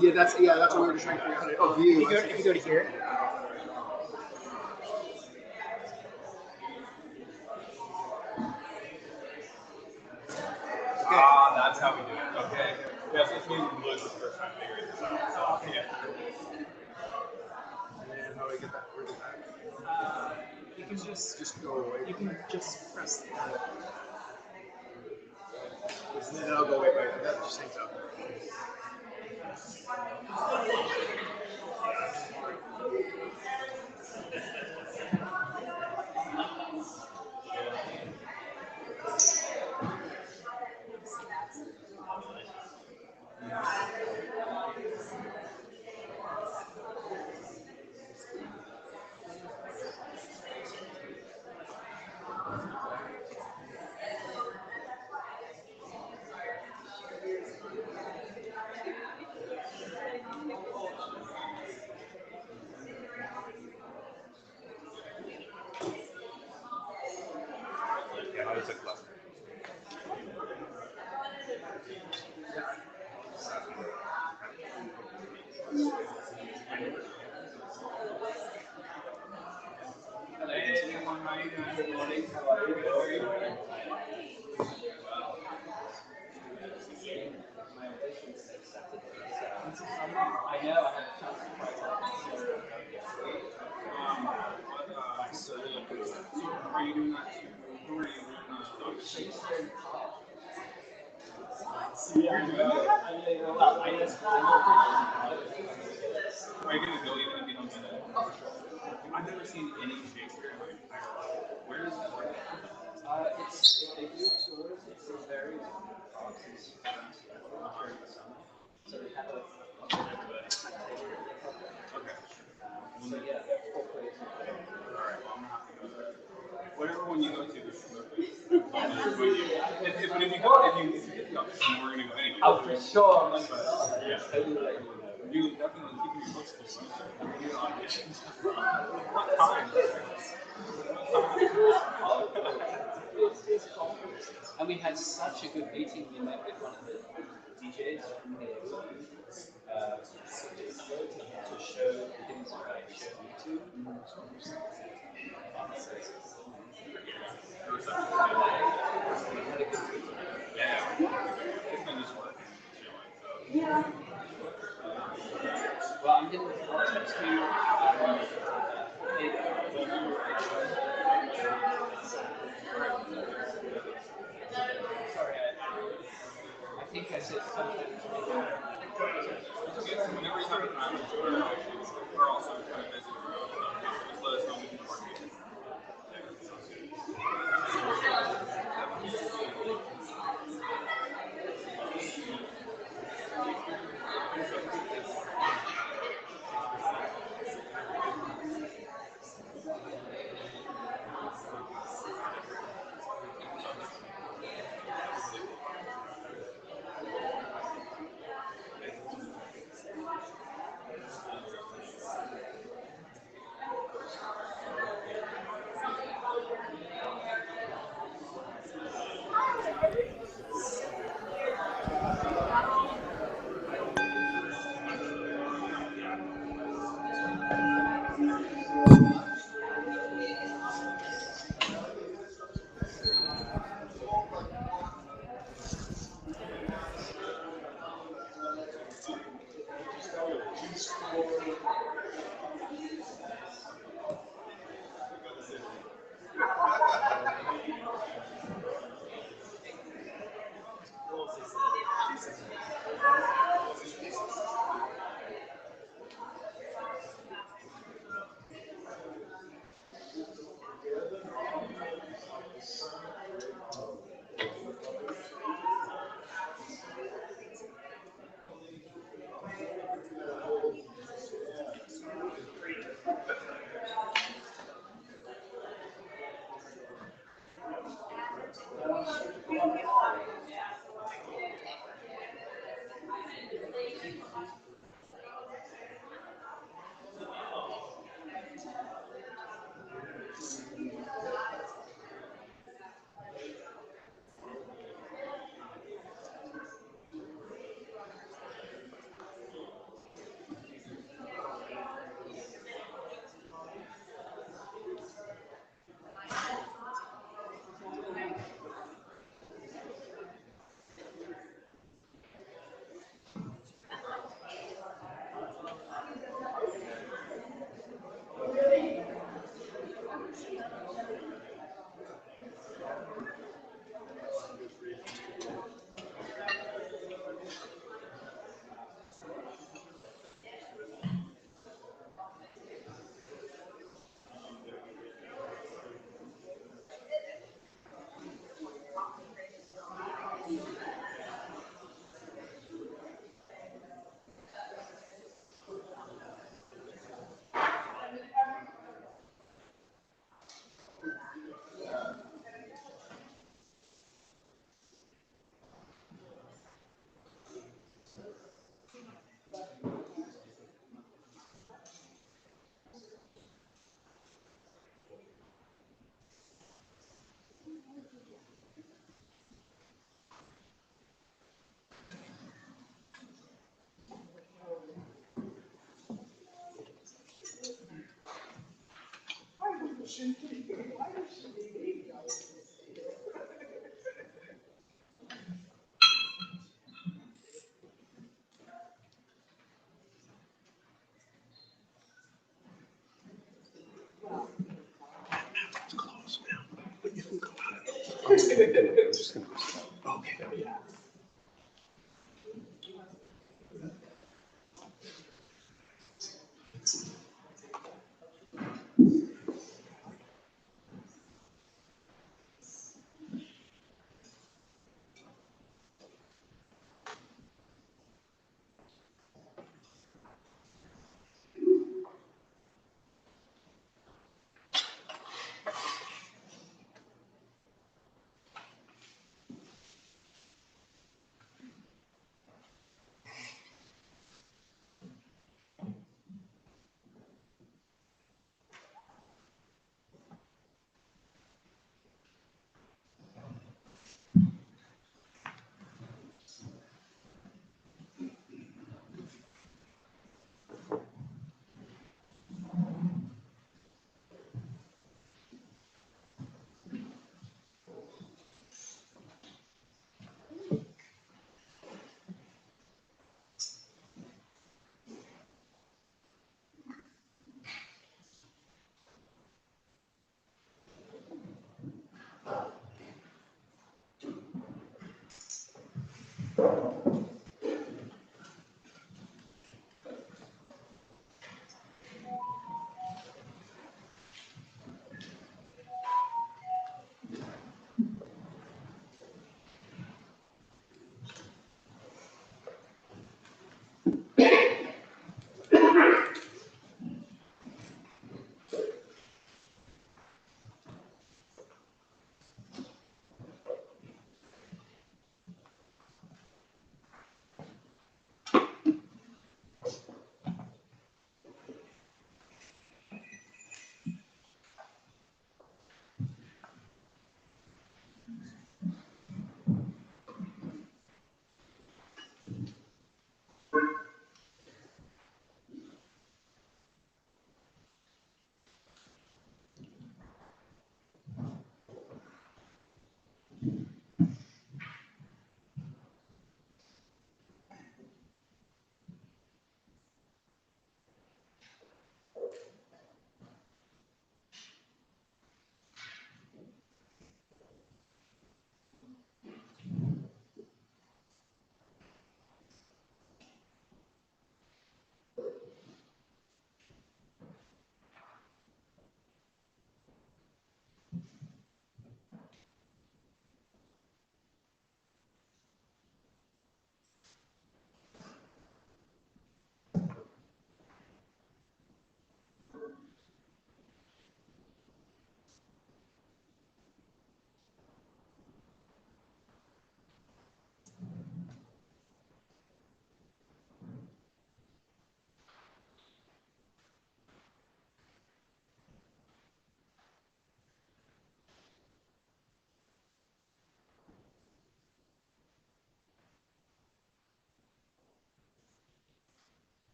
Yeah, that's what we were just trying to figure out. Oh, view. If you go to here. That's how we do it. Okay. Yes, it's me and Luke the first time figuring this out. So, yeah. And how do we get that? Where's it back? You can Just go away. You can just press that. And then I'll go away. That just hangs up. Yeah, how does it cluster? Hey, everyone, how are you doing? Good morning. How are you? How are you? I know, I had a chance to try that. So, are you doing that too? Who are you? Yeah, I know. Are you going to go even if you don't do that? I've never seen any Shakespeare in my entire life. Where is that? They do tours, it's in various provinces around during the summer. So they have a Okay. so yeah, there are 4 places. Alright, well, I'm going to have to go there. Whatever one you go to, we should go to. But if you get the option, we're going to go anyway. Oh, for sure. But, yeah. You definitely keeping your books full. You know, auditions. What time? And we had such a good meeting. We met with one of the DJs from the to show him what I showed YouTube. Yeah. It's been just working. Yeah. Well, I'm getting to sorry, I think I said something. Whenever you have a time, we're also kind of busy with our own stuff. Just let us know we can coordinate it.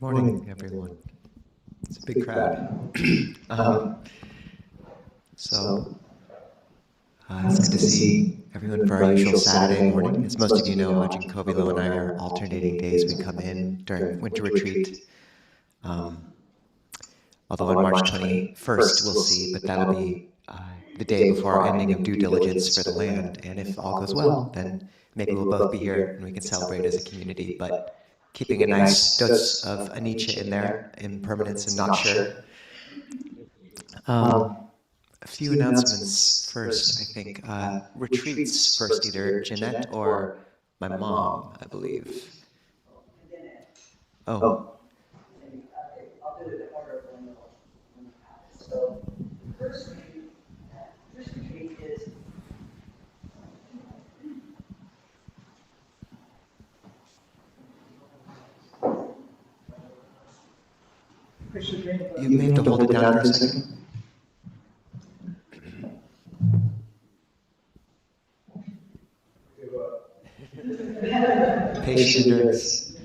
Morning, everyone. It's a big crowd. um, so, it's good to see everyone for our usual Saturday morning. As most of you know, Ajahn Kovilo and I are alternating days. We come in during winter retreat. Although on March 21st we'll see, but that'll be the day before our ending of due diligence for the land. And if all goes well, then maybe we'll both be here and we can celebrate as a community. But keeping a nice dose of anicca in there, impermanence and not sure. A few announcements first, I think. Retreats first, either Jeanette or my mom, I believe. Oh. So the first retreat is You may have to hold it down for a second. Patient endurance.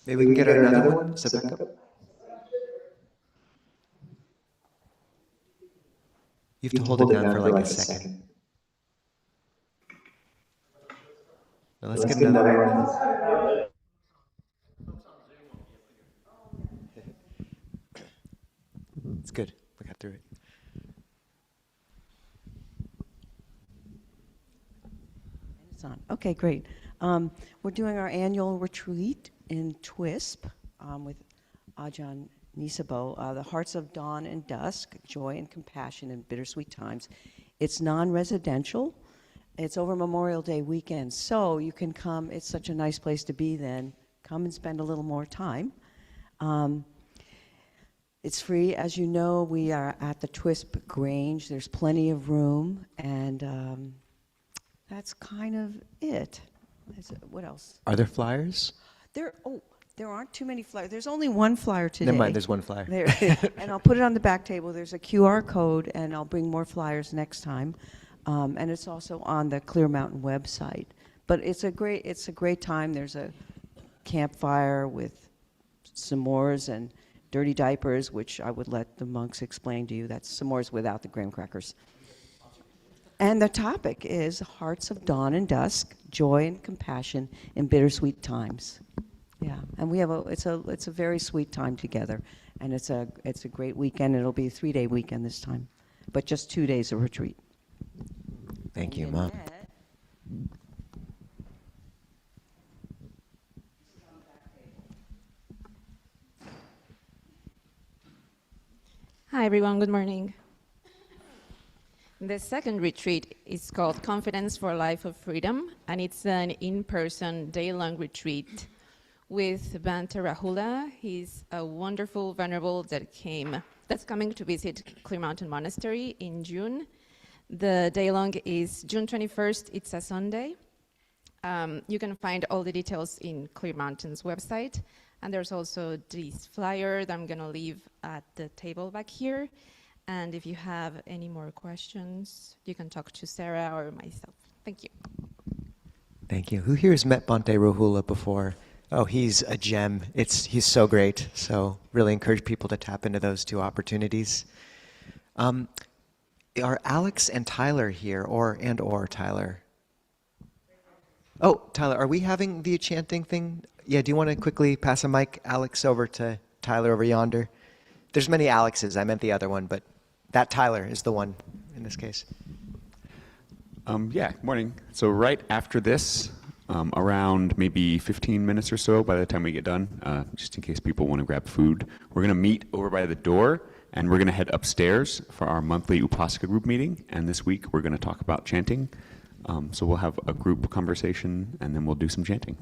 Maybe we can get another one, so back up. You have to hold it down for like a second. Now let's get another one. It's good. We got through it. It's on. Okay, great. We're doing our annual retreat in TWISP with Ajahn Nisabo, The Hearts of Dawn and Dusk, Joy and Compassion in Bittersweet Times. It's non-residential. It's over Memorial Day weekend, so you can come. It's such a nice place to be then. Come and spend a little more time. It's free. As you know, we are at the TWISP Grange. There's plenty of room, and that's kind of it. What else? Are there flyers? There aren't too many flyers. There's only one flyer today. Never mind, there's one flyer. And I'll put it on the back table. There's a QR code, and I'll bring more flyers next time. And it's also on the Clear Mountain website. But it's a great time. There's a campfire with s'mores and dirty diapers, which I would let the monks explain to you. That's s'mores without the graham crackers. And the topic is Hearts of Dawn and Dusk, Joy and Compassion in Bittersweet Times. Yeah, and we have it's a very sweet time together, and it's a great weekend. It'll be a 3-day weekend this time, but just 2 days of retreat. Thank you, Mom. Hi, everyone. Good morning. The second retreat is called Confidence for a Life of Freedom, and it's an in-person, day-long retreat with Bhante Rahula. He's a wonderful venerable that's coming to visit Clear Mountain Monastery in June. The day-long is June 21st. It's a Sunday. You can find all the details in Clear Mountain's website. And there's also this flyer that I'm going to leave at the table back here. And if you have any more questions, you can talk to Sarah or myself. Thank you. Thank you. Who here has met Bhante Rahula before? Oh, he's a gem. He's so great. So really encourage people to tap into those two opportunities. Are Alex and Tyler here, or Tyler? Oh, Tyler, are we having the chanting thing? Yeah, do you want to quickly pass a mic, Alex, over to Tyler over yonder? There's many Alexes. I meant the other one, but that Tyler is the one in this case. Yeah, good morning. So right after this, around maybe 15 minutes or so by the time we get done, just in case people want to grab food, we're going to meet over by the door, and we're going to head upstairs for our monthly Upasaka group meeting. And this week, we're going to talk about chanting. So we'll have a group conversation, and then we'll do some chanting.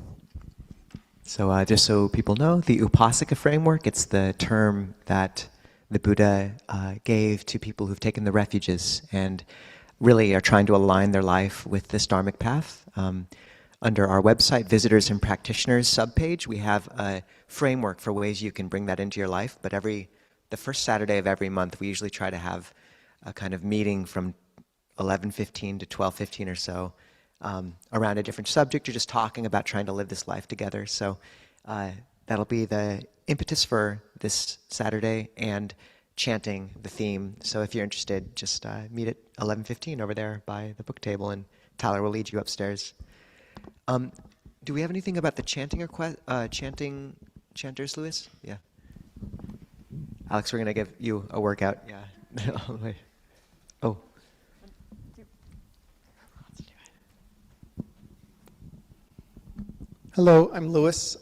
So just so people know, the Upasaka framework, it's the term that the Buddha gave to people who've taken the refuges and really are trying to align their life with this Dharmic path. Under our website, Visitors and Practitioners subpage, we have a framework for ways you can bring that into your life. But the first Saturday of every month, we usually try to have a kind of meeting from 11:15 to 12:15 or so around a different subject or just talking about trying to live this life together. So that'll be the impetus for this Saturday, and chanting the theme. So if you're interested, just meet at 11:15 over there by the book table, and Tyler will lead you upstairs. Do we have anything about the chanting chanters, Louis? Yeah. Alex, we're going to give you a workout. Yeah. All the way. Oh. Hello, I'm Louis.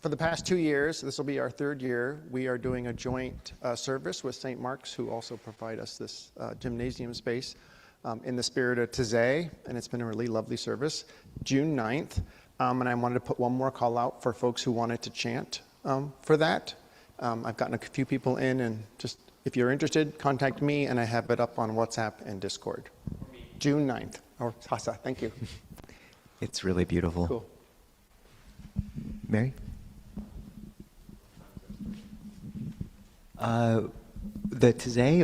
For the past 2 years, this will be our 3rd year, we are doing a joint service with St. Mark's, who also provide us this gymnasium space in the spirit of Taizé, and it's been a really lovely service. June 9th, and I wanted to put one more call out for folks who wanted to chant for that. I've gotten a few people in, and just if you're interested, contact me, and I have it up on WhatsApp and Discord. June 9th. Oh, Hasa, thank you. It's really beautiful. Cool. Mary? The Taizé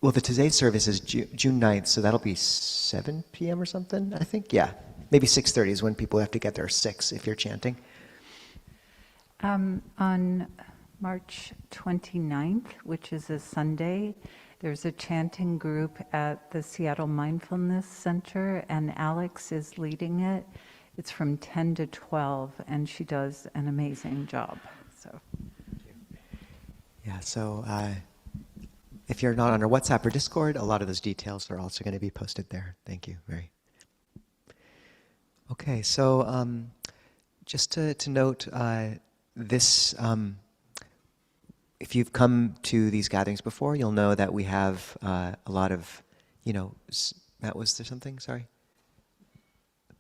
the Taizé service is June 9th, so that'll be 7 p.m. or something, I think? Yeah. Maybe 6:30 is when people have to get there, 6 if you're chanting. On March 29th, which is a Sunday, there's a chanting group at the Seattle Mindfulness Center, and Alex is leading it. It's from 10 to 12, and she does an amazing job. So. Yeah, so if you're not on our WhatsApp or Discord, a lot of those details are also going to be posted there. Thank you, Mary. Okay, so just to note, this, if you've come to these gatherings before, you'll know that we have a lot of, Matt, was there something? Sorry?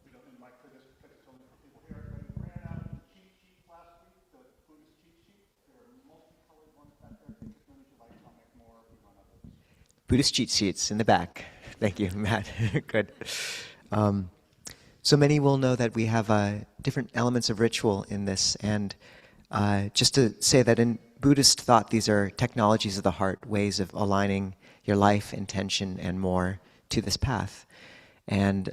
We don't need mic for this because it's only for people here. We ran out of the cheat sheet last week, the Buddhist cheat sheet. There are multicolored ones back there. Take as many as you like. I'll make more if we run out of those. Buddhist cheat sheets in the back. Thank you, Matt. Good. So many will know that we have different elements of ritual in this, and just to say that in Buddhist thought, these are technologies of the heart, ways of aligning your life, intention, and more to this path. And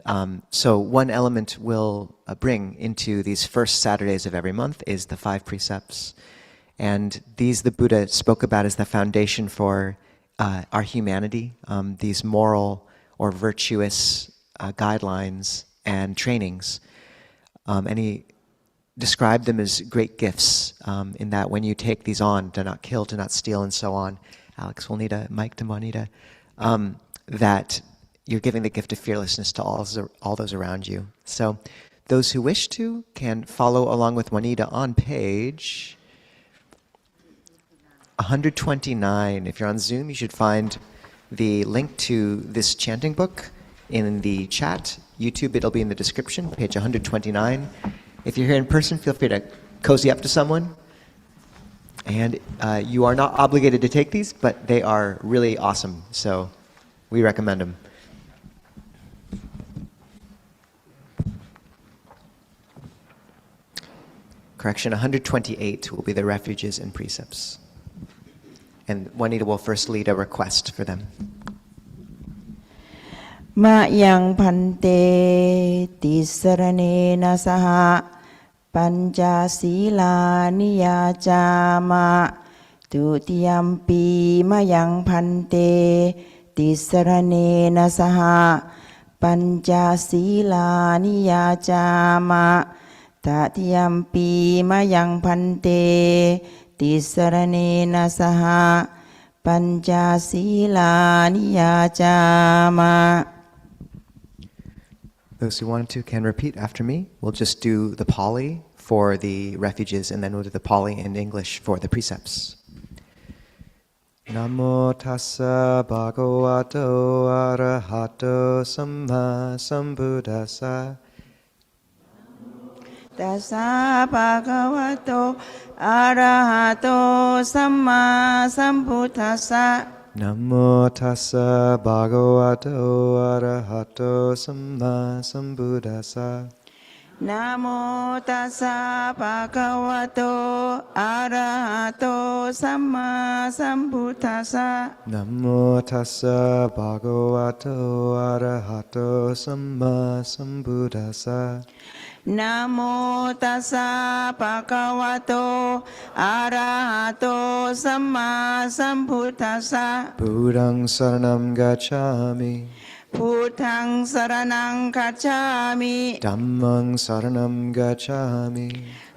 so one element we'll bring into these first Saturdays of every month is the 5 precepts. And these the Buddha spoke about as the foundation for our humanity, these moral or virtuous guidelines and trainings. And he described them as great gifts in that when you take these on, do not kill, do not steal, and so on. Alex will need a mic to Juanita. That you're giving the gift of fearlessness to all those around you. So those who wish to can follow along with Juanita on page 129. If you're on Zoom, you should find the link to this chanting book in the chat. YouTube, it'll be in the description, page 129. If you're here in person, feel free to cozy up to someone. And you are not obligated to take these, but they are really awesome, so we recommend them. Correction, 128 will be the refuges and precepts. And Juanita will first lead a request for them. Ma yang phante tissaranena saha panca sila niyajama tutiyampi ma yang phante tissaranena saha panca sila niyajama tatiyampi ma yang phante tissaranena saha panca sila niyajama. Those who want to can repeat after me. We'll just do the Pali for the refuges, and then we'll do the Pali in English for the precepts. Namo tassa bhagavato arahato samma sambuddhassa. Tassa bhagavato arahato samma sambuddhassa. Namo tassa bhagavato arahato samma sambuddhassa. Namo tassa bhagavato arahato samma sambuddhassa. Namo tassa bhagavato arahato samma sambuddhassa. นะโมตัสสะภะคะวะโตอะระหะโตสัมมาสัมพุทธัสสะ Buddhang saranam gacchami. พุทธังสรณังคัจฉามิ Dhammang saranam gacchami.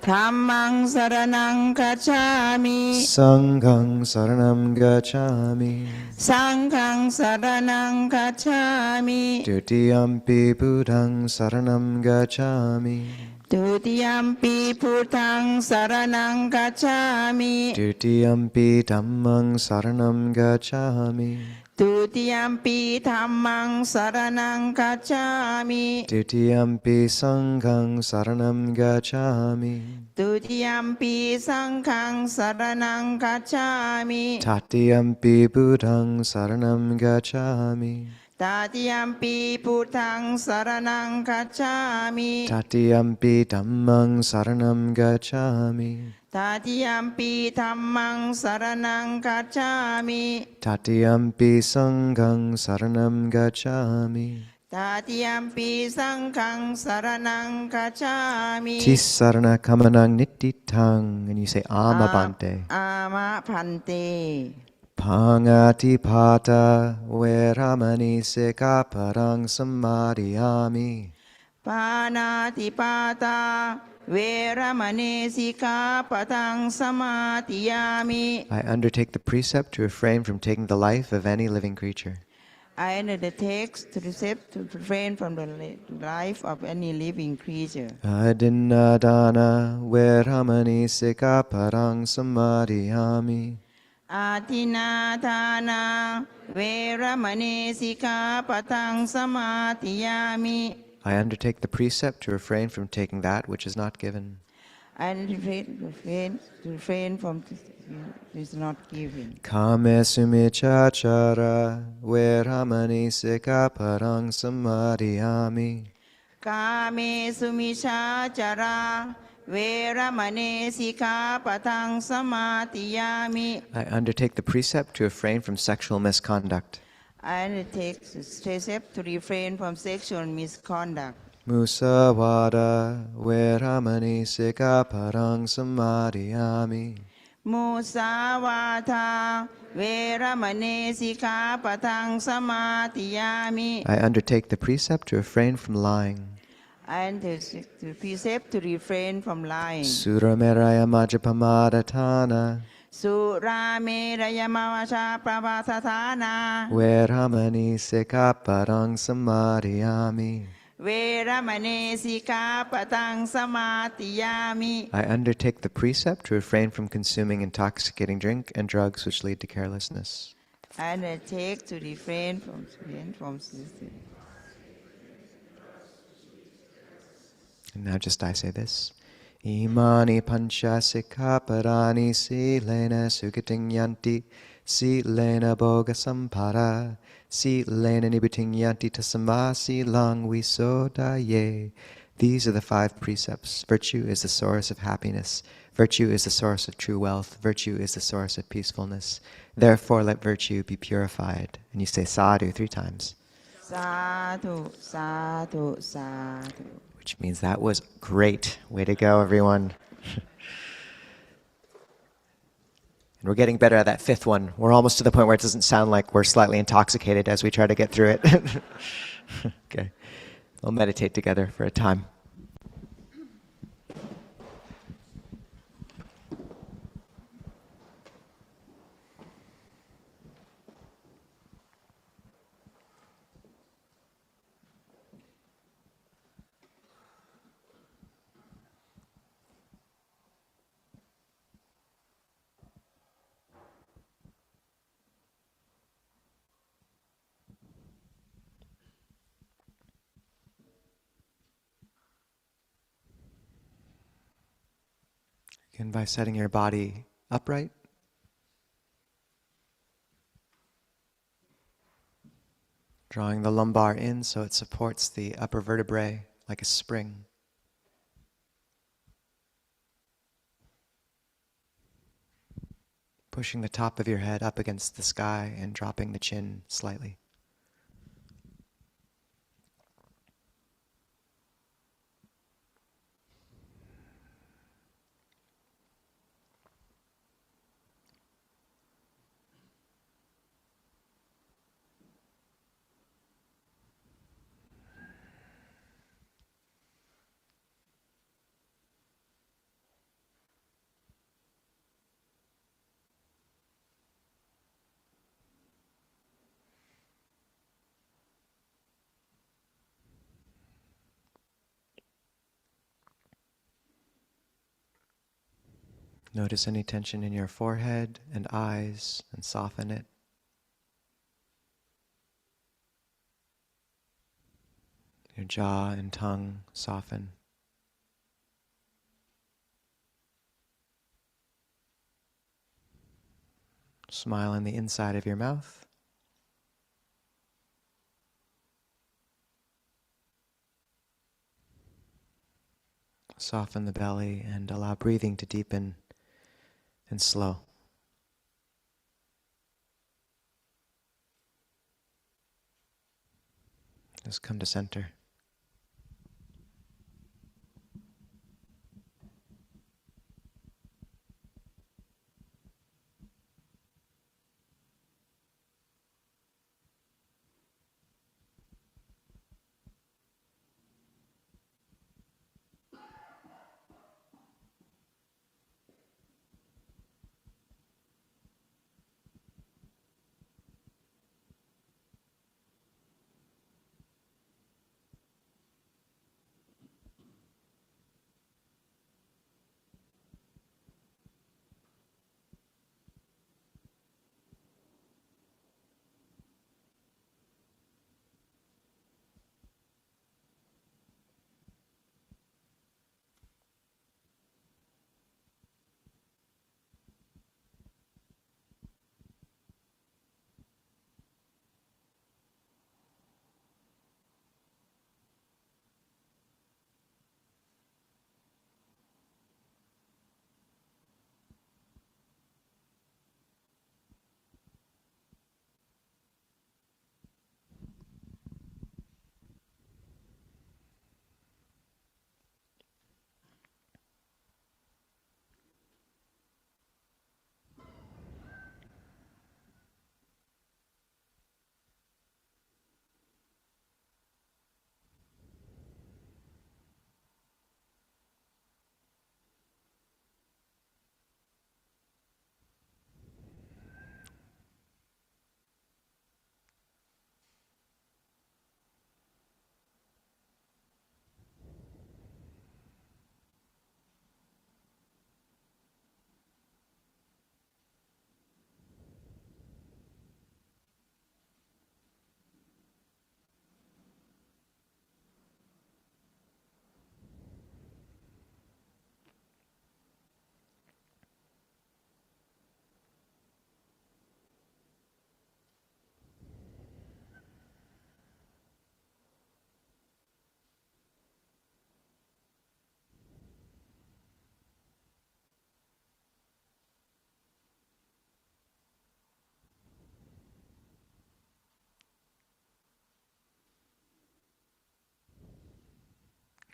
ธัมมังสรณังคัจฉามิ Sanghang saranam gacchami. สังฆังสรณังคัจฉามิ Dutiyampi Buddhang saranam gacchami. ทุติยัมปีพุทธังสรณังคัจฉามิ Dutiyampi Dhammang saranam gacchami. ทุติยัมปีธัมมังสรณังคัจฉามิ Dutiyampi Sanghang saranam gacchami. ทุติยัมปีสังฆังสรณังคัจฉามิ Tatiyampi Buddhang saranam gacchami. ตาติยัมปีพุทธังสรณังคัจฉามิ Tatiyampi Dhammang saranam gacchami. ตาติยัมปีธัมมังสรณังคัจฉามิ Tatiyampi Sanghang saranam gacchami. ตาติยัมปีสังฆังสรณังคัจฉามิ Tisarana kamanang nittitang. And you say Amabante. อามะพันเต Pangatipata veramani sikaparang samadhiyami. ปานาติปาตาเวรมณีสิกขาปะทังสมาธิยามิ I undertake the precept to refrain from taking the life of any living creature. I undertake to accept to refrain from the life of any living creature. Adinadana veramani sikaparang samadhiyami. อาทินาทานาเวรมณีสิกขาปะทังสมาธิยามิ I undertake the precept to refrain from taking that which is not given. I refrain from is not given. Kame sumichachara veramani sikaparang samadhiyami. กาเมสุมิชาจาราเวรมณีสิกขาปะทังสมาธิยามิ I undertake the precept to refrain from sexual misconduct. I undertake to precept to refrain from sexual misconduct. Musavada veramani sikaparang samadhiyami. มุสาวาทาเวรมณีสิกขาปะทังสมาธิยามิ I undertake the precept to refrain from lying. I undertake to precept to refrain from lying. Surameraya majjapamadatana. สุราเมรยมาวชาประภาสถานา Veramani sikaparang samadhiyami. เวรมณีสิกขาปะทังสมาธิยามิ I undertake the precept to refrain from consuming intoxicating drink and drugs which lead to carelessness. I undertake to refrain from And now just I say this. Imani pancha sikaparani silena sugating yanti silena boga sampara silena nibuting yanti tasama silang visodaye. These are the 5 precepts. Virtue is the source of happiness. Virtue is the source of true wealth. Virtue is the source of peacefulness. Therefore let virtue be purified. And you say sadhu 3 times. สาธุสาธุสาธุ Which means that was great. Way to go, everyone. And we're getting better at that 5th one. We're almost to the point where it doesn't sound like we're slightly intoxicated as we try to get through it. Okay. We'll meditate together for a time. Begin by setting your body upright. Drawing the lumbar in so it supports the upper vertebrae like a spring. Pushing the top of your head up against the sky and dropping the chin slightly. Notice any tension in your forehead and eyes and soften it. Your jaw and tongue soften. Smile on the inside of your mouth. Soften the belly and allow breathing to deepen and slow. Just come to center.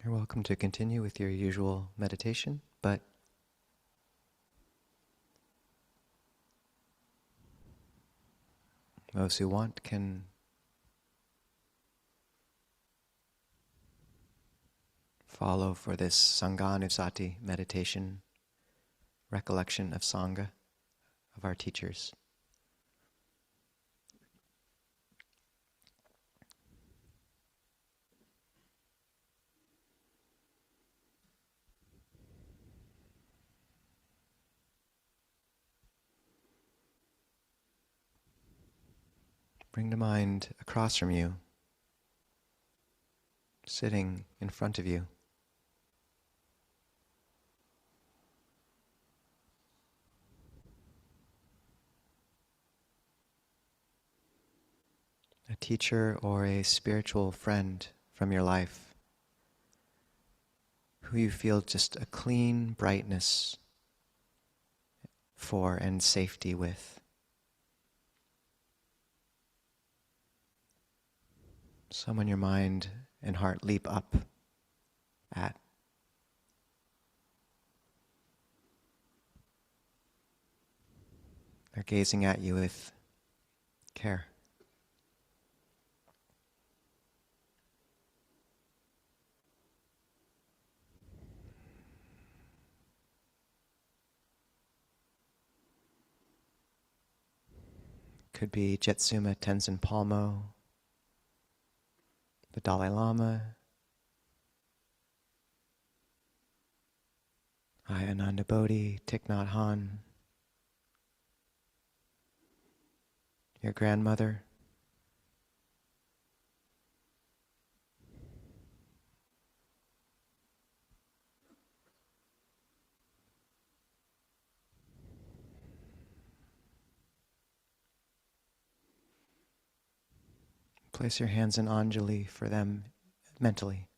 You're welcome to continue with your usual meditation, but those who want can follow for this Sanghanusati meditation, recollection of Sangha, of our teachers. Bring to mind across from you, sitting in front of you, a teacher or a spiritual friend from your life who you feel just a clean brightness for and safety with. Someone your mind and heart leap up at. They're gazing at you with care. Could be Jetsuma Tenzin Palmo, the Dalai Lama, Hi Ananda Bodhi, Thich Nhat Hanh, your grandmother, place your hands in Anjali for them mentally.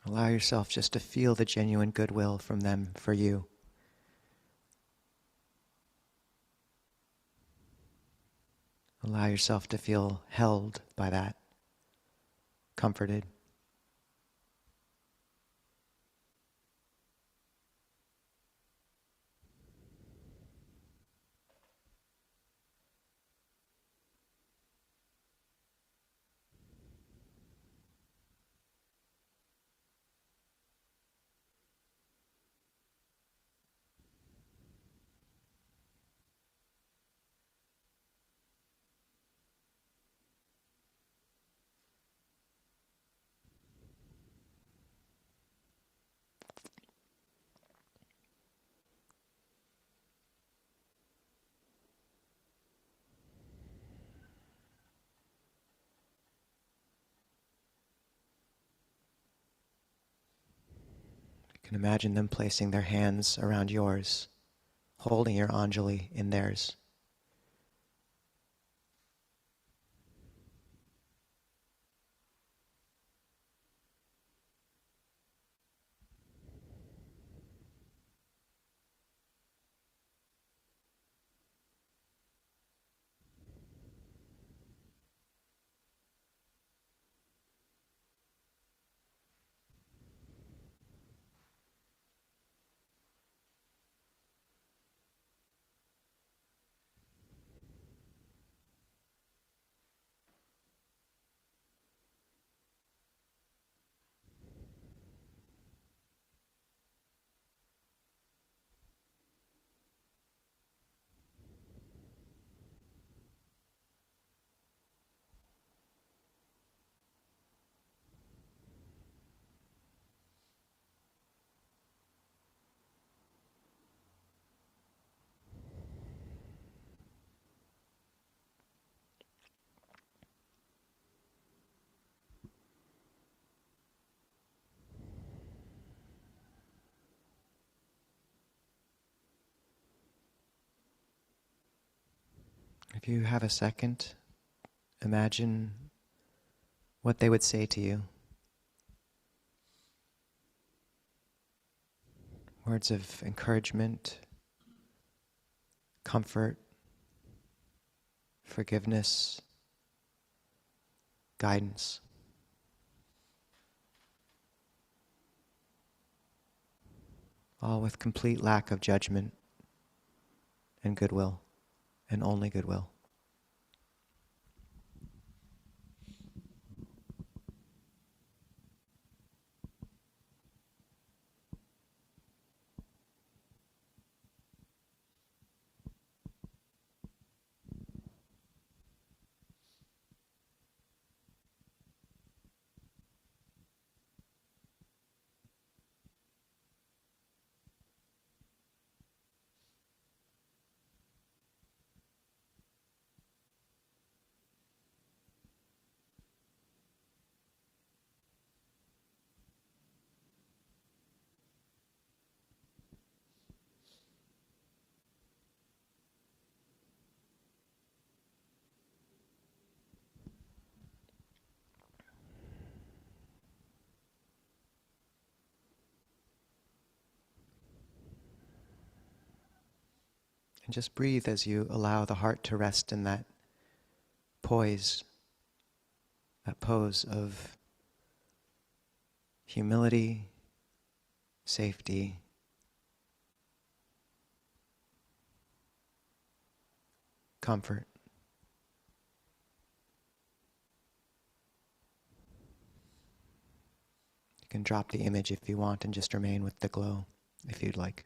Allow yourself just to feel the genuine goodwill from them for you. Allow yourself to feel held by that, comforted. You can imagine them placing their hands around yours, holding your Anjali in theirs. If you have a second, imagine what they would say to you. Words of encouragement, comfort, forgiveness, guidance. All with complete lack of judgment and goodwill, and only goodwill. And just breathe as you allow the heart to rest in that poise, that pose of humility, safety, comfort. You can drop the image if you want and just remain with the glow if you'd like.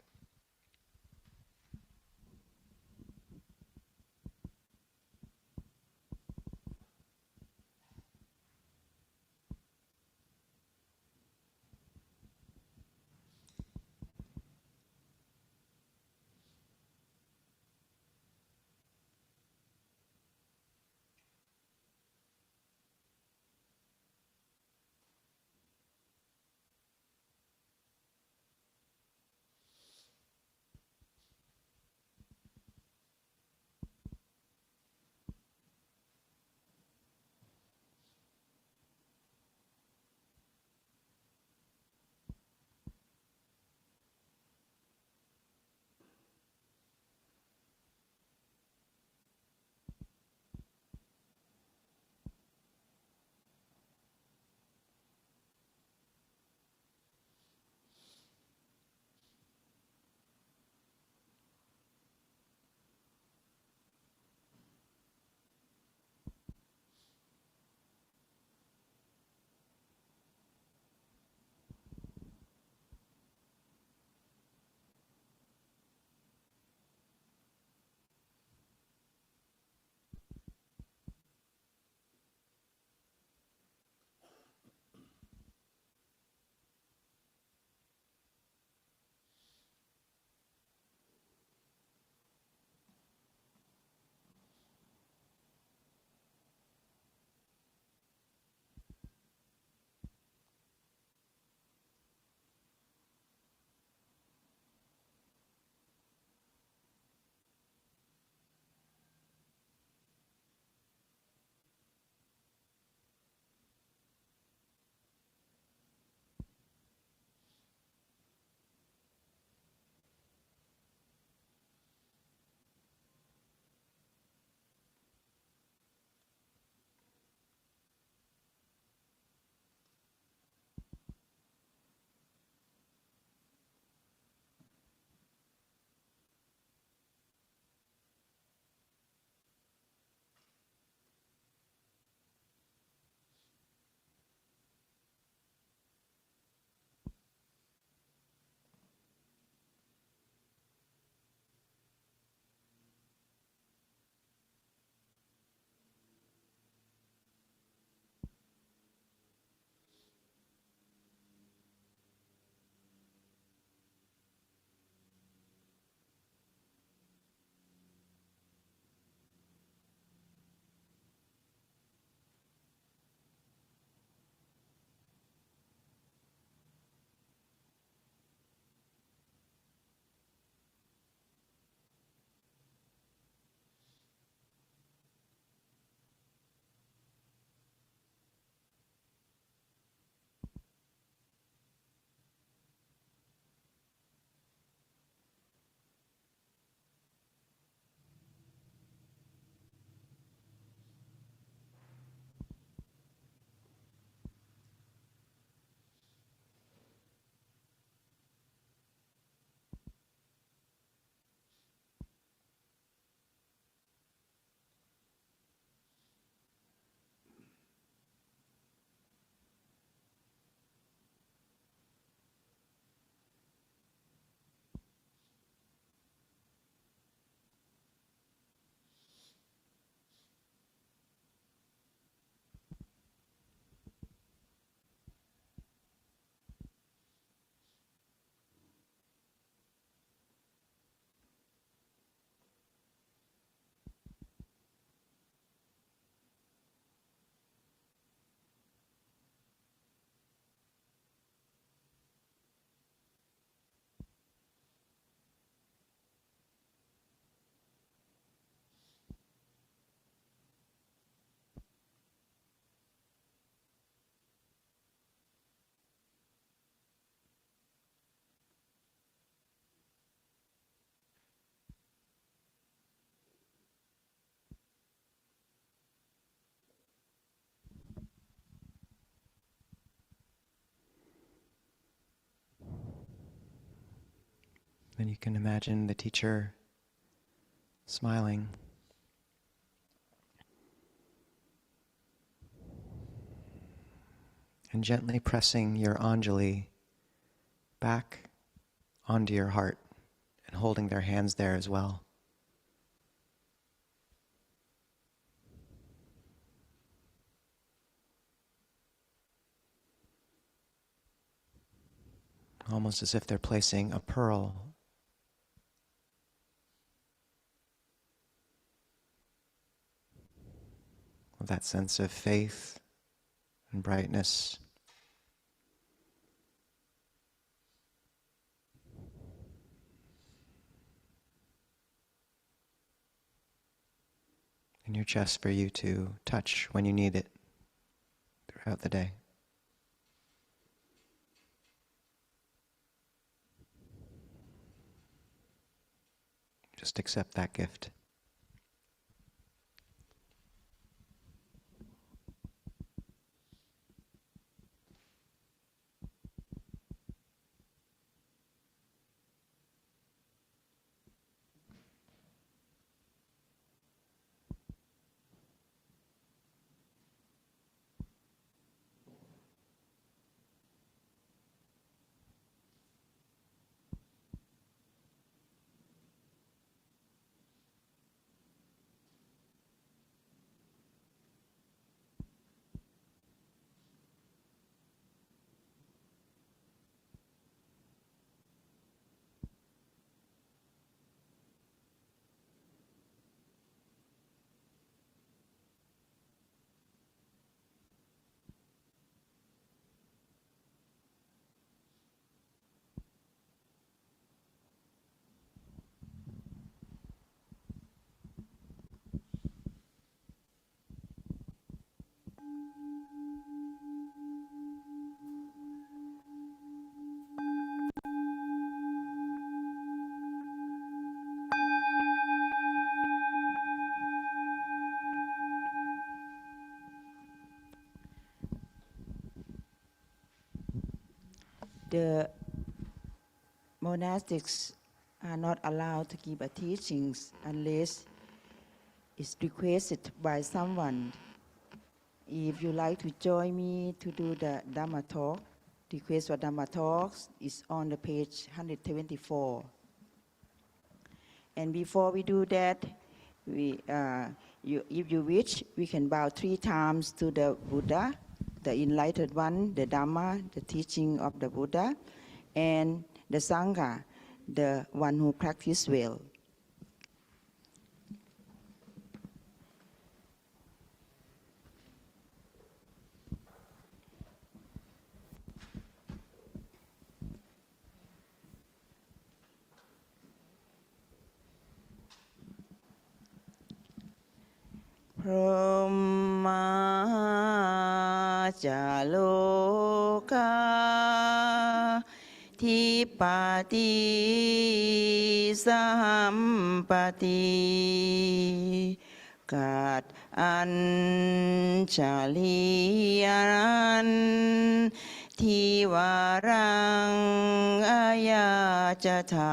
Then you can imagine the teacher smiling. And gently pressing your Anjali back onto your heart and holding their hands there as well. Almost as if they're placing a pearl of that sense of faith and brightness. In your chest for you to touch when you need it throughout the day. Just accept that gift. The monastics are not allowed to give a teachings unless it's requested by someone. If you like to join me to do the Dhamma talk, request for Dhamma talks is on the page 124. And before we do that, if you wish, we can bow 3 times to the Buddha, the enlightened one, the Dhamma, the teaching of the Buddha, and the Sangha, the one who practices well. Brahma Jaloka Thipati Sampati Kat Anchaliyan Tiwarang Ayachatha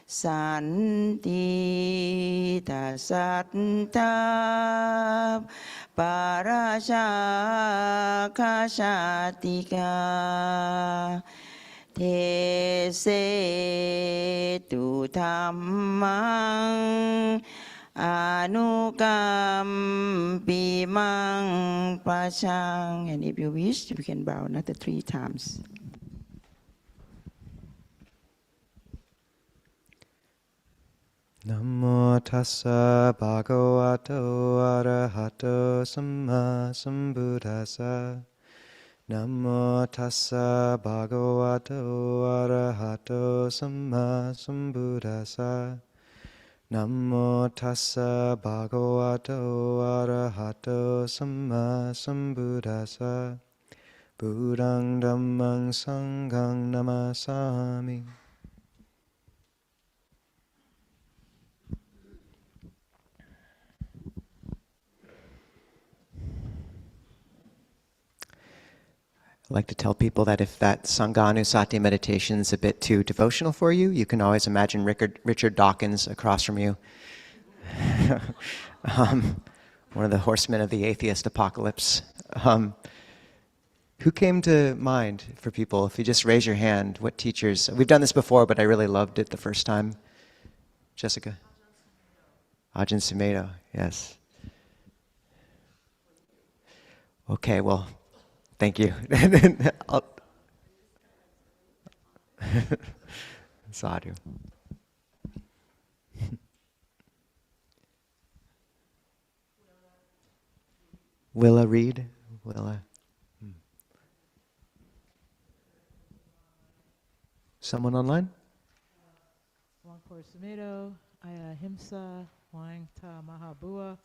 Santi Tasatta Parasha Kashatika Te Se Tu Dhammang Anukam Pimang Prachang. And if you wish, you can bow another 3 times. Namo tassa bhagavato arahato samma sambuddhassa. Namo tassa bhagavato arahato samma sambuddhassa. Namo tassa bhagavato arahato samma sambuddhassa. Buddhang dhammang sanghang namasami. I like to tell people that if that Sanghanussati meditation is a bit too devotional for you, you can always imagine Richard Dawkins across from you. One of the horsemen of the atheist apocalypse. Who came to mind for people? If you just raise your hand, what teachers? We've done this before, but I really loved it the first time. Jessica? Ajahn Sumedho, yes. Okay, well, thank you. Sadhu. Willa Reed? Willa. Someone online? Longpor Sumedho, Ayahimsa, Wangta Mahabua.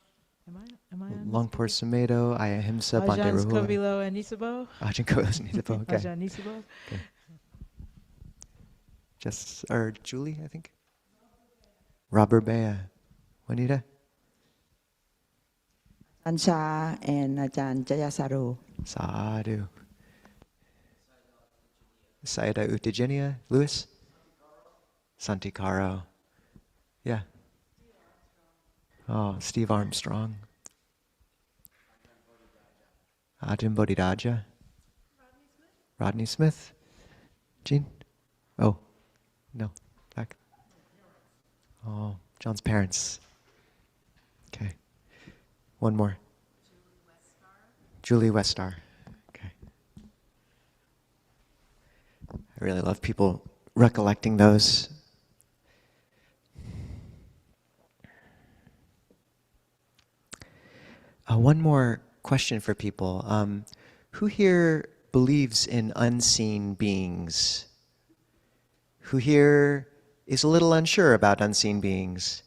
Am I on? Longpor Sumedho, Ayahimsa, Bhante Ajahn Rahula. Skovilo and Nisabo. Ajahn Skovilo and Nisabo, okay. Ajahn Nisabo. Okay. Or Julie, I think. Robert Bea. Juanita? Ansha and Ajahn Jayasaro. Sadhu. Sayadaw Uttejaniya. Louis? Santikaro. Yeah. Oh, Steve Armstrong. Ajahn Bodhidharma. Rodney Smith. Jean? Oh, no. Back. Oh, John's parents. Okay. One more. Julie Westar. Okay. I really love people recollecting those. One more question for people. Who here believes in unseen beings? Who here is a little unsure about unseen beings?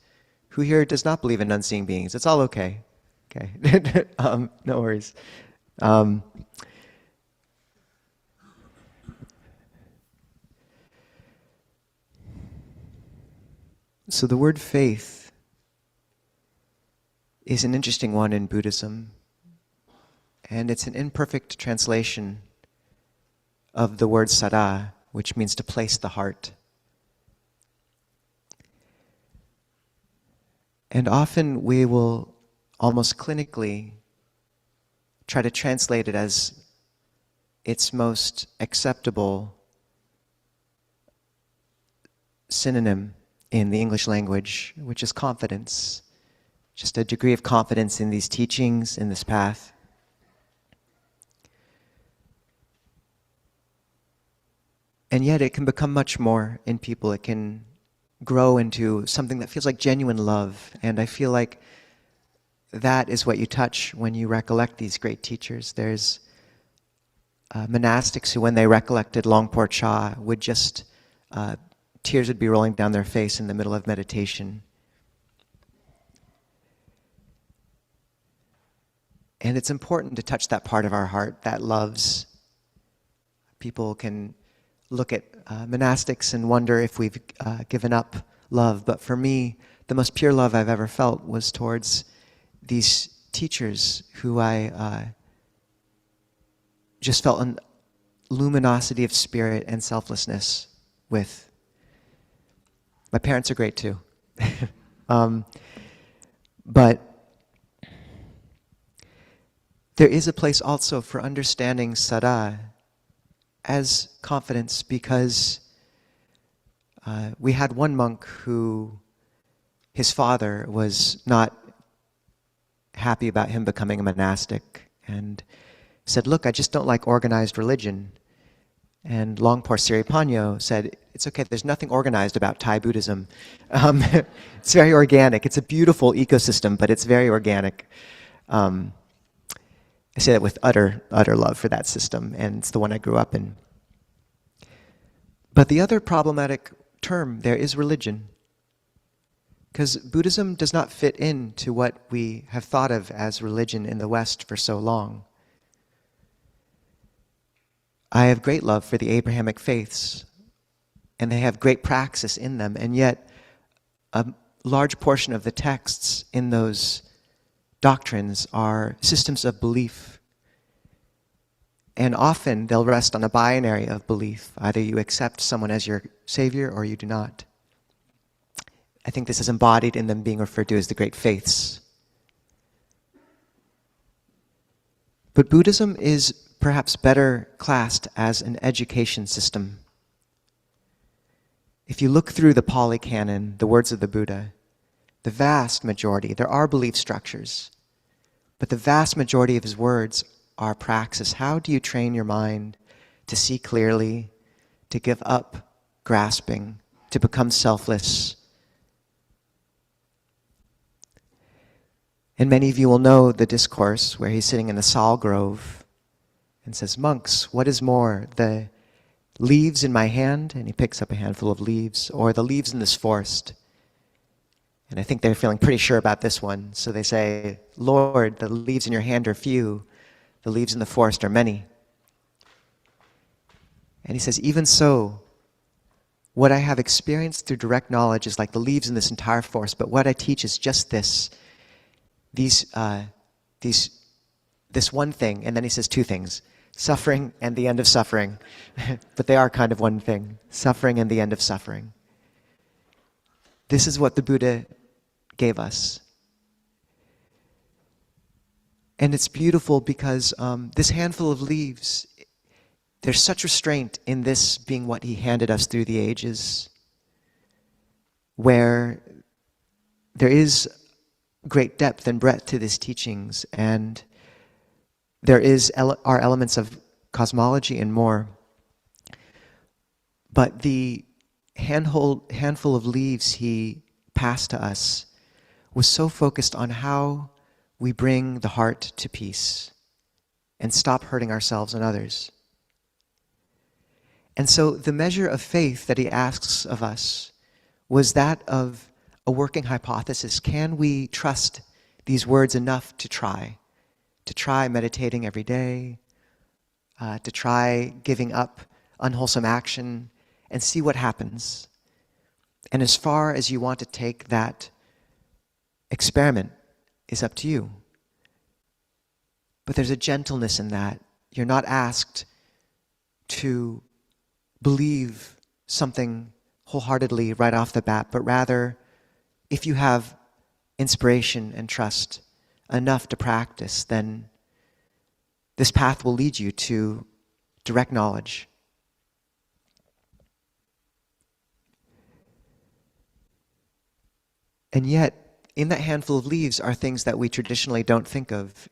Who here does not believe in unseen beings? It's all okay. Okay, no worries. So the word faith is an interesting one in Buddhism, and it's an imperfect translation of the word sada, which means to place the heart. And often we will almost clinically try to translate it as its most acceptable synonym in the English language, which is confidence. Just a degree of confidence in these teachings, in this path. And yet it can become much more in people. It can grow into something that feels like genuine love. And I feel like that is what you touch when you recollect these great teachers. There's monastics who, when they recollected Longpor Cha, would just, tears would be rolling down their face in the middle of meditation. And it's important to touch that part of our heart that loves. People can look at monastics and wonder if we've given up love. But for me, the most pure love I've ever felt was towards these teachers who I just felt a luminosity of spirit and selflessness with. My parents are great too. But there is a place also for understanding sada as confidence, because we had one monk who, his father was not happy about him becoming a monastic and said, look, I just don't like organized religion. And Longpor Siripanyo said, it's okay, there's nothing organized about Thai Buddhism. It's very organic. It's a beautiful ecosystem, but it's very organic. I say that with utter love for that system, and it's the one I grew up in. But the other problematic term there is religion. Because Buddhism does not fit into what we have thought of as religion in the West for so long. I have great love for the Abrahamic faiths, and they have great praxis in them, and yet a large portion of the texts in those doctrines are systems of belief. And often they'll rest on a binary of belief. Either you accept someone as your savior or you do not. I think this is embodied in them being referred to as the great faiths. But Buddhism is perhaps better classed as an education system. If you look through the Pali Canon, the words of the Buddha, the vast majority, there are belief structures, but the vast majority of his words are praxis. How do you train your mind to see clearly, to give up grasping, to become selfless? And many of you will know the discourse where he's sitting in the sal grove and says, "Monks, what is more, the leaves in my hand," and he picks up a handful of leaves, "or the leaves in this forest?" And I think they're feeling pretty sure about this one. So they say, "Lord, the leaves in your hand are few, the leaves in the forest are many." And he says, "Even so, what I have experienced through direct knowledge is like the leaves in this entire forest, but what I teach is just this one thing," and then he says two things, suffering and the end of suffering. But they are kind of one thing, suffering and the end of suffering. This is what the Buddha gave us. And it's beautiful because this handful of leaves, there's such restraint in this being what he handed us through the ages, where there is great depth and breadth to these teachings, and there are elements of cosmology and more. But the handful of leaves he passed to us was so focused on how we bring the heart to peace and stop hurting ourselves and others. And so the measure of faith that he asks of us was that of a working hypothesis. Can we trust these words enough to try? To try meditating every day, to try giving up unwholesome action and see what happens. And as far as you want to take that experiment is up to you. But there's a gentleness in that. You're not asked to believe something wholeheartedly right off the bat, but rather, if you have inspiration and trust enough to practice, then this path will lead you to direct knowledge. And yet, in that handful of leaves are things that we traditionally don't think of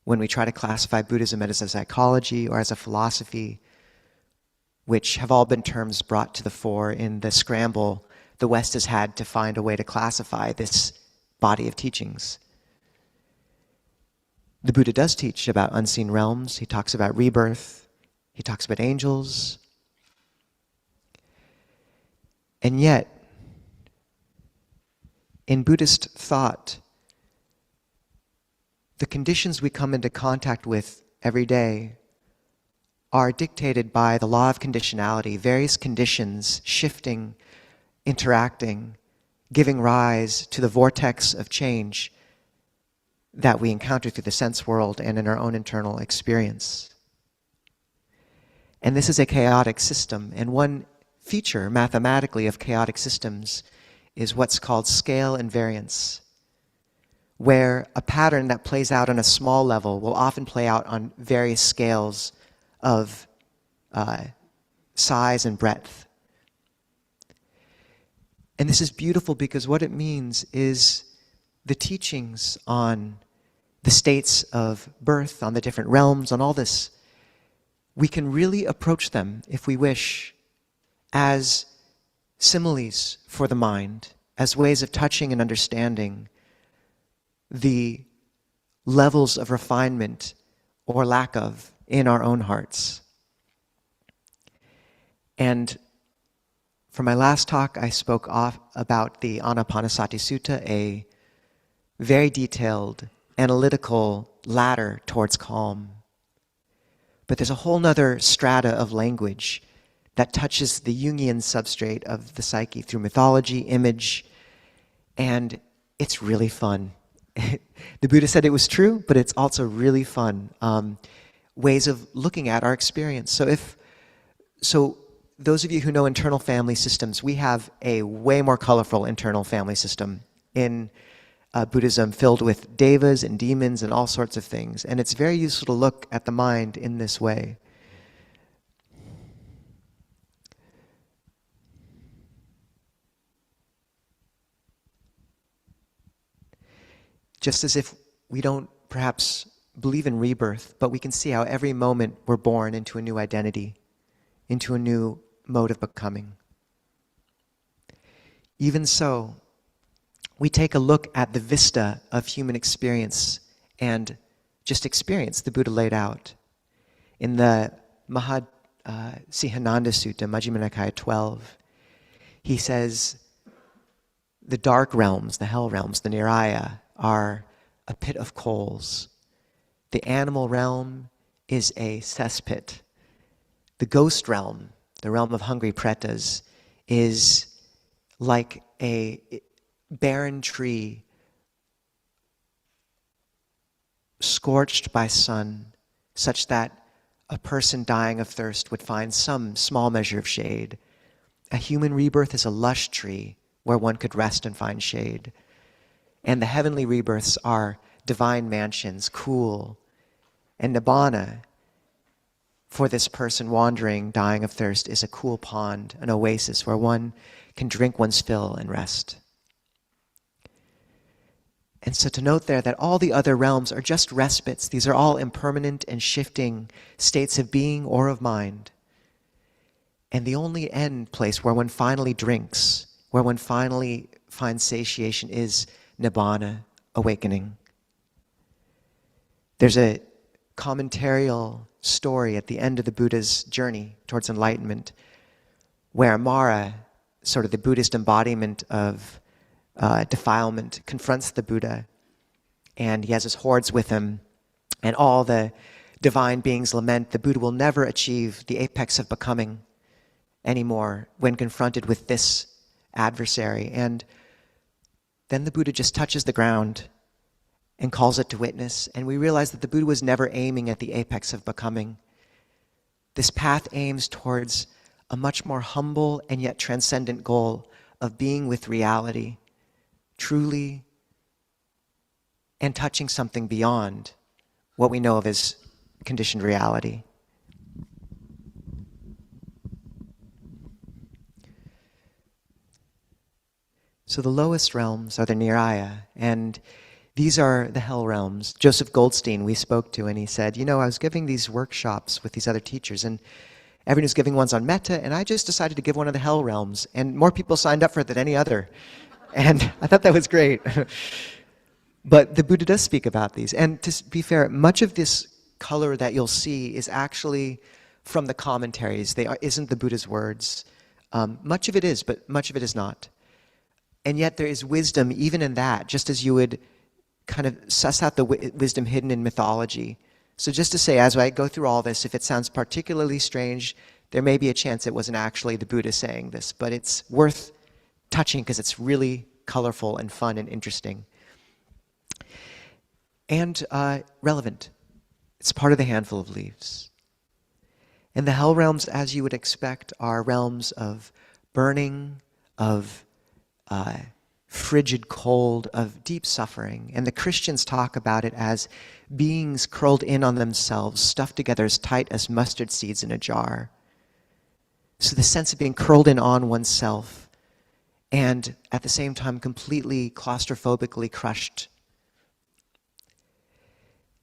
when we try to classify Buddhism as a psychology or as a philosophy, which have all been terms brought to the fore in the scramble the West has had to find a way to classify this body of teachings. The Buddha does teach about unseen realms. He talks about rebirth. He talks about angels. And yet, in Buddhist thought, the conditions we come into contact with every day are dictated by the law of conditionality, various conditions shifting, interacting, giving rise to the vortex of change that we encounter through the sense world and in our own internal experience. And this is a chaotic system, and one feature mathematically of chaotic systems is what's called scale invariance, where a pattern that plays out on a small level will often play out on various scales of size and breadth. And this is beautiful because what it means is the teachings on the states of birth, on the different realms, on all this, we can really approach them, if we wish, as similes for the mind, as ways of touching and understanding the levels of refinement or lack of in our own hearts. And for my last talk, I spoke about the Anapanasati Sutta, a very detailed, analytical ladder towards calm. But there's a whole nother strata of language that touches the Jungian substrate of the psyche through mythology, image, and it's really fun. The Buddha said it was true, but it's also really fun. ways of looking at our experience. So those of you who know internal family systems, we have a way more colorful internal family system in Buddhism, filled with devas and demons and all sorts of things. And it's very useful to look at the mind in this way. Just as if we don't perhaps believe in rebirth, but we can see how every moment we're born into a new identity, into a new mode of becoming. Even so, we take a look at the vista of human experience and just experience the Buddha laid out. In the Sihananda Sutta, Majjhima Nikaya 12, he says, the dark realms, the hell realms, the niraya, are a pit of coals. The animal realm is a cesspit. The ghost realm, the realm of hungry pretas, is like a barren tree scorched by sun, such that a person dying of thirst would find some small measure of shade. A human rebirth is a lush tree where one could rest and find shade. And the heavenly rebirths are divine mansions, cool. And Nibbana, for this person wandering, dying of thirst, is a cool pond, an oasis where one can drink one's fill and rest. And so to note there that all the other realms are just respites. These are all impermanent and shifting states of being or of mind. And the only end place where one finally drinks, where one finally finds satiation, is Nibbana, awakening. There's a commentarial story at the end of the Buddha's journey towards enlightenment, where Mara, sort of the Buddhist embodiment of defilement, confronts the Buddha, and he has his hordes with him, and all the divine beings lament the Buddha will never achieve the apex of becoming anymore when confronted with this adversary. And then the Buddha just touches the ground and calls it to witness, and we realize that the Buddha was never aiming at the apex of becoming. This path aims towards a much more humble and yet transcendent goal of being with reality, truly, and touching something beyond what we know of as conditioned reality. So the lowest realms are the niraya, and these are the hell realms. Joseph Goldstein we spoke to, and he said, I was giving these workshops with these other teachers, and everyone was giving ones on metta, and I just decided to give one of the hell realms, and more people signed up for it than any other. And I thought that was great. But the Buddha does speak about these. And to be fair, much of this color that you'll see is actually from the commentaries. Isn't the Buddha's words. Much of it is, but much of it is not. And yet there is wisdom even in that, just as you would kind of suss out the wisdom hidden in mythology. So just to say, as I go through all this, if it sounds particularly strange, there may be a chance it wasn't actually the Buddha saying this, but it's worth touching because it's really colorful and fun and interesting. And relevant. It's part of the handful of leaves. And the hell realms, as you would expect, are realms of burning, of frigid cold, of deep suffering. And the Christians talk about it as beings curled in on themselves, stuffed together as tight as mustard seeds in a jar. So the sense of being curled in on oneself and at the same time completely claustrophobically crushed.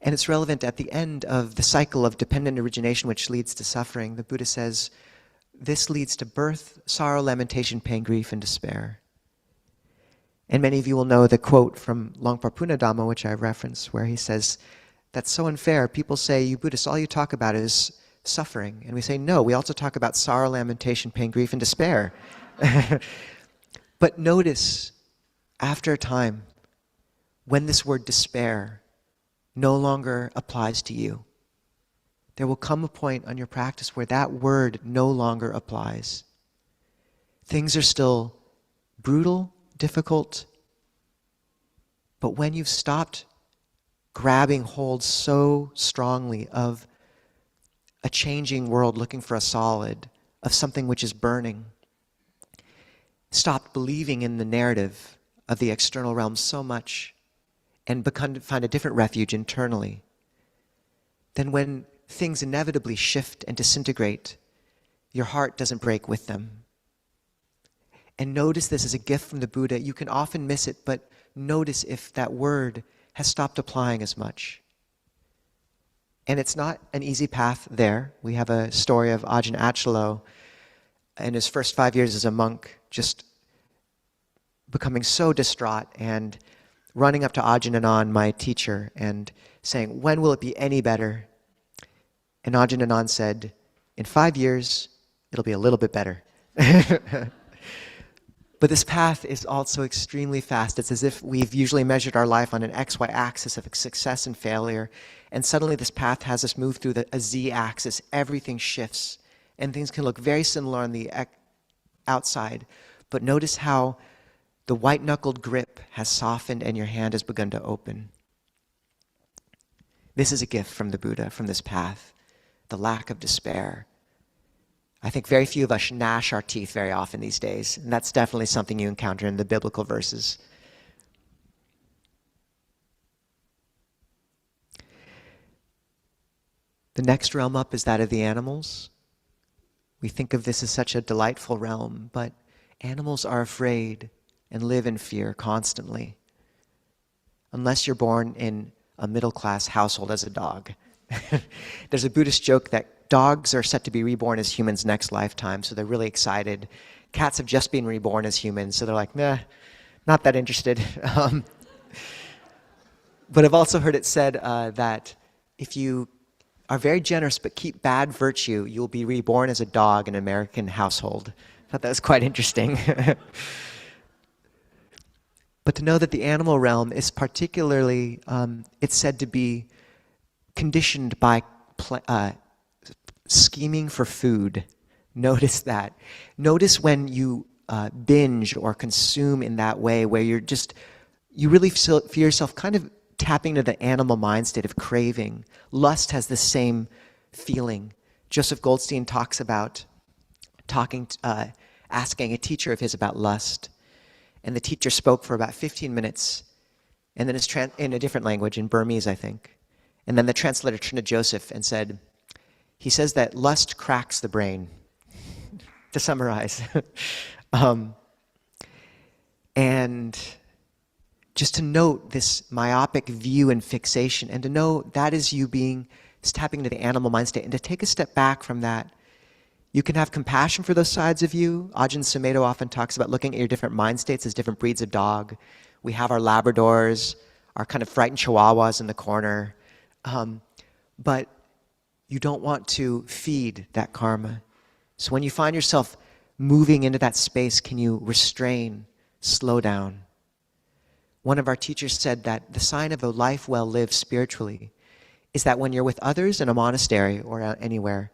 And it's relevant at the end of the cycle of dependent origination which leads to suffering. The Buddha says, this leads to birth, sorrow, lamentation, pain, grief, and despair. And many of you will know the quote from Longpa Dhamma, which I referenced, where he says, that's so unfair. People say, you Buddhists, all you talk about is suffering. And we say, no, we also talk about sorrow, lamentation, pain, grief, and despair. But notice, after a time, when this word despair no longer applies to you, there will come a point on your practice where that word no longer applies. Things are still brutal, difficult, but when you've stopped grabbing hold so strongly of a changing world looking for a solid, of something which is burning, stopped believing in the narrative of the external realm so much and begun to find a different refuge internally, then when things inevitably shift and disintegrate, your heart doesn't break with them. And notice this as a gift from the Buddha. You can often miss it, but notice if that word has stopped applying as much. And it's not an easy path there. We have a story of Ajahn Achalo in his first 5 years as a monk, just becoming so distraught and running up to Ajahn Anan, my teacher, and saying, "When will it be any better?" And Ajahn Anan said, "In 5 years, it'll be a little bit better." But this path is also extremely fast. It's as if we've usually measured our life on an XY axis of success and failure, and suddenly this path has us move through a Z axis. Everything shifts, and things can look very similar on the outside. But notice how the white-knuckled grip has softened and your hand has begun to open. This is a gift from the Buddha, from this path, the lack of despair. I think very few of us gnash our teeth very often these days, and that's definitely something you encounter in the biblical verses. The next realm up is that of the animals. We think of this as such a delightful realm, but animals are afraid and live in fear constantly, unless you're born in a middle-class household as a dog. There's a Buddhist joke that dogs are set to be reborn as humans next lifetime, so they're really excited. Cats have just been reborn as humans, so they're like, nah, not that interested. But I've also heard it said that if you are very generous but keep bad virtue, you'll be reborn as a dog in an American household. I thought that was quite interesting. But to know that the animal realm is particularly, it's said to be conditioned by scheming for food. Notice that. Notice when you binge or consume in that way, where you really feel yourself kind of tapping into the animal mind state of craving. Lust has the same feeling. Joseph Goldstein talks about asking a teacher of his about lust. And the teacher spoke for about 15 minutes, and then it's in a different language, in Burmese, I think. And then the translator turned to Joseph and said, he says that lust cracks the brain, to summarize. And just to note this myopic view and fixation, and to know that is you tapping into the animal mind state, and to take a step back from that. You can have compassion for those sides of you. Ajahn Sumedho often talks about looking at your different mind states as different breeds of dog. We have our Labradors, our kind of frightened Chihuahuas in the corner. But you don't want to feed that karma. So when you find yourself moving into that space, can you restrain, slow down? One of our teachers said that the sign of a life well lived spiritually is that when you're with others in a monastery or anywhere,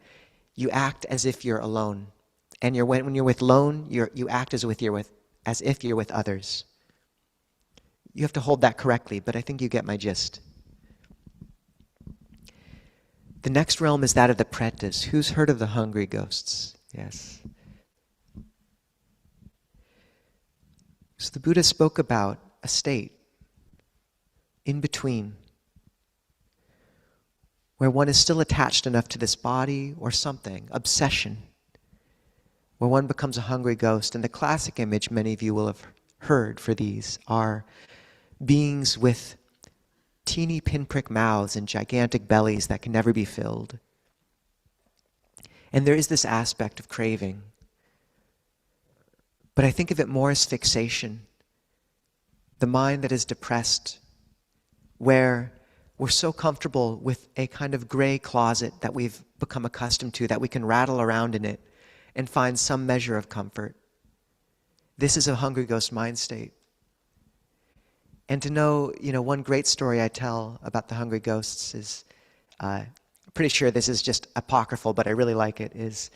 you act as if you're alone. And when you're with alone, you act as if you're with others. You have to hold that correctly, but I think you get my gist. The next realm is that of the pretas. Who's heard of the hungry ghosts? Yes. So the Buddha spoke about a state in between, where one is still attached enough to this body or something, obsession, where one becomes a hungry ghost. And the classic image many of you will have heard for these are beings with teeny pinprick mouths and gigantic bellies that can never be filled. And there is this aspect of craving. But I think of it more as fixation. The mind that is depressed, where we're so comfortable with a kind of gray closet that we've become accustomed to, that we can rattle around in it and find some measure of comfort. This is a hungry ghost mind state. And to know, one great story I tell about the hungry ghosts is, pretty sure this is just apocryphal, but I really like it, is